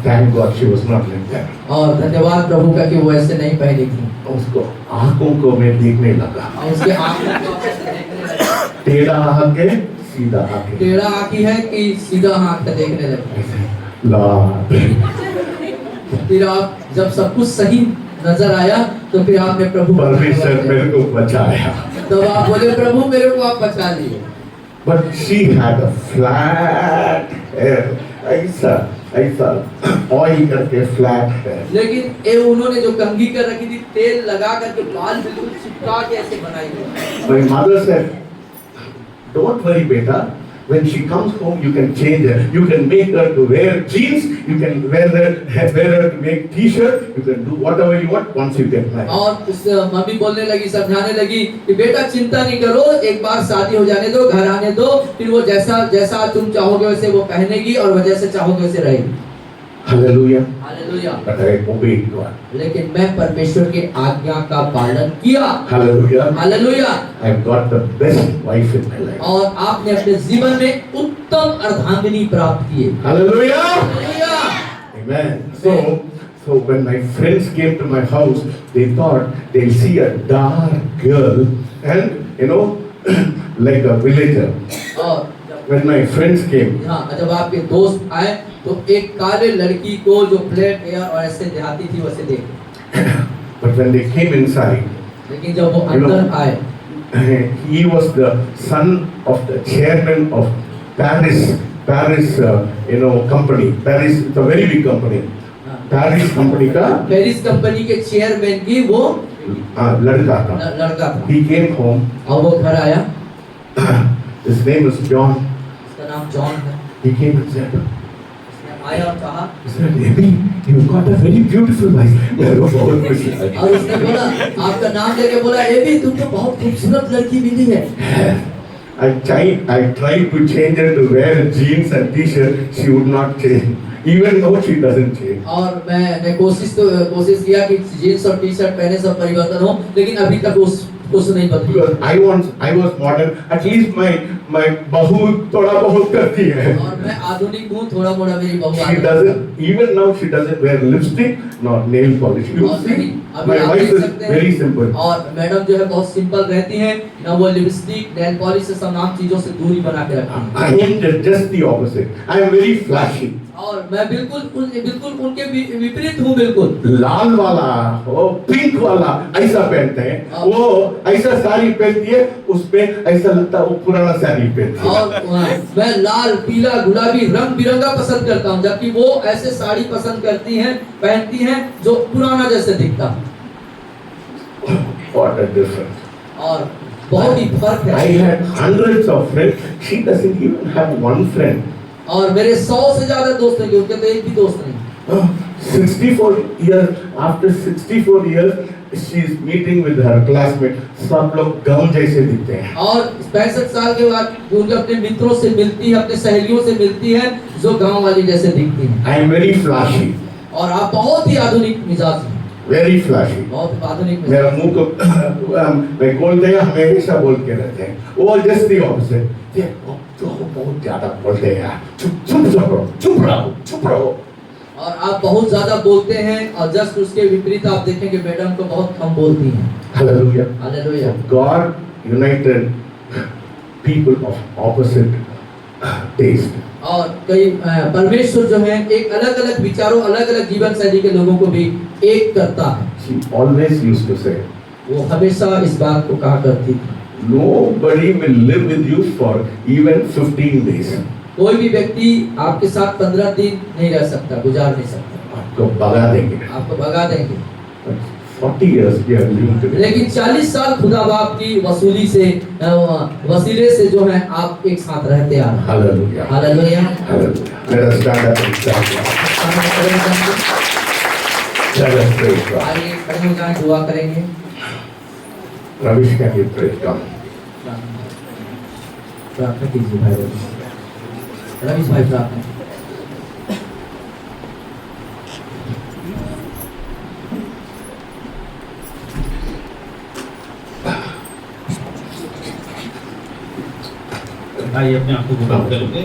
Thank God she was not like that. और धन्यवाद प्रभु का कि वो ऐसे नहीं पहनी थी। उसको आंखों को मैं देखने लगा, और उसके आंखों को आप ऐसे देखने लगे, टेढ़ा आके सीधा आके, टेढ़ा आंखी है कि सीधा आंख है, देखने लगे। ला फिर आप जब सब कुछ सही नजर आया तो फिर आपने प्रभु को परमेश्वर धन्यवाद मेरे को बचाया। दिया। तो आप बोले प्रभु मेरे को आप बचा लिए। But she had a flat hair, ऐसा ऑयल करके फ्लैट hair. लेकिन ये उन्होंने जो कंघी कर रखी थी, तेल लगा करके बाल बिल्कुल चिपका के ऐसे बनाई हुई। My mother said, "Don't worry, beta. When she comes home, you can change her. You can make her to wear jeans. You can wear her to make t-shirt. You can do whatever you want once you get married." और उस mummy बोलने लगी, समझाने लगी कि बेटा चिंता नहीं करो, एक बार शादी हो जाने दो, घर आने दो, फिर वो जैसा तुम चाहोगे वैसे वो पहनेगी और वो जैसे चाहोगे वैसे रहेगी। Hallelujah. Hallelujah. But I obeyed God. लेकिन मैं परमेश्वर के आज्ञा का पालन किया। Hallelujah. Hallelujah. I've got the best wife in my life. और आपने अपने जीवन में उत्तम अर्धांगिनी प्राप्त की है। Hallelujah. Hallelujah. Amen. So when my friends came to my house, they thought they'll see a dark girl and like a villager. और When my friends came, हाँ, जब आपके दोस्त आए तो एक काले लड़की को जो ब्लैक हेयर और ऐसे देहाती थी वैसे देखे। but when they came inside, लेकिन जब वो अंदर आए, he was the son of the chairman of Paris company. Paris is a very big company. Paris company का पेरिस कंपनी के चेयरमैन की वो लड़का था। लड़का था। He came home. और वो घर आया। His name is John. उसका नाम जॉन है। He came and said, उसने आया और कहा, he said, "Abby, you've got a very beautiful wife." मेरे को बहुत खुशी लगी। और उसने बोला, आपका नाम लेके बोला, एबी तुमको बहुत खूबसूरत लड़की मिली है। I tried to change her to wear jeans and t-shirt. She would not change, even though she doesn't change. और मैंने कोशिश किया कि जींस और टी शर्ट पहने सब परिवर्तन हो, लेकिन अभी तक कुछ नहीं बदली। Because I was modern. At least my बहू थोड़ा बहुत करती है। और मैं आधुनिक हूँ, थोड़ा मोड़ा मेरी बहू She आधुनिक doesn't, even now she doesn't wear lipstick nor nail polish. You और see, अभी my आप wife देख is सकते हैं, very simple. और मैडम जो है बहुत सिंपल रहती हैं, ना वो लिपस्टिक, नेल पॉलिश से तमाम चीजों से दूरी बना के रखती हैं। I am just the opposite. I am very flashy. और मैं बिल्कुल उनके विपरीत हूँ बिल्कुल। लाल वाला वो पिंक वाला ऐसा पहनते हैं, वो ऐसा साड़ी पहनती है, उसपे ऐसा लगता है वो पुराना साड़ी पहनती है। और मैं लाल, पीला, गुलाबी रंग बिरंगा पसंद करता हूँ, जबकि वो ऐसे साड़ी पसंद करती हैं, पहनती हैं जो पुराना जैसे दिखता है। What a difference! और बहुत ही फर्क है। I had hundreds of friends. She doesn't even have one friend. और मेरे 100 से ज्यादा दोस्त हैं, उनके तो एक भी दोस्त नहीं। 64 years, after 64 years, she is meeting with her classmates. सब लोग गांव जैसे दिखते हैं। और 65 साल के बाद उनके अपने मित्रों से मिलती है, अपने सहेलियों से मिलती है जो गांव वाली जैसे दिखती हैं। I am very flashy. और आप बहुत ही आधुनिक मिजाज हैं। Very flashy. बहुत आधुनिक मिजाज। मेरा मुंह को मैं बोलते हैं, हमेशा बोल के रहते हैं। वो just the opposite. ये तो बहुत ज्यादा बोलते हैं यार। चुप रहो। और आप बहुत ज्यादा बोलते हैं, और जस्ट उसके विपरीत आप देखेंगे मैडम को बहुत कम बोलती हैं। Hallelujah. Hallelujah. God united people of opposite taste. और कई परमेश्वर जो है एक अलग अलग विचारों, अलग अलग जीवन शैली के लोगों को भी एक करता है। She always used to say, वो हमेशा इस बात को कहा करती थी, nobody will live with you for even 15 days. कोई भी व्यक्ति आपके साथ 15 दिन नहीं रह सकता, गुजार नहीं सकता, आपको भगा देंगे। आपको भगा देंगे। 40 years we are living together. लेकिन 40 साल खुदा बाप की वसूली से वसीले से जो है आप एक साथ रहते आ रहे हैं। Hallelujah. Hallelujah. Hallelujah. Let us stand up and thank God. Let us praise God. आइए खड़े हो जाएं, दुआ करेंगे। Ravish, can you praise God? प्रार्थना कीजिए भाई रवीश भाई, प्रार्थना। भाई अपने आप को बंद करोगे?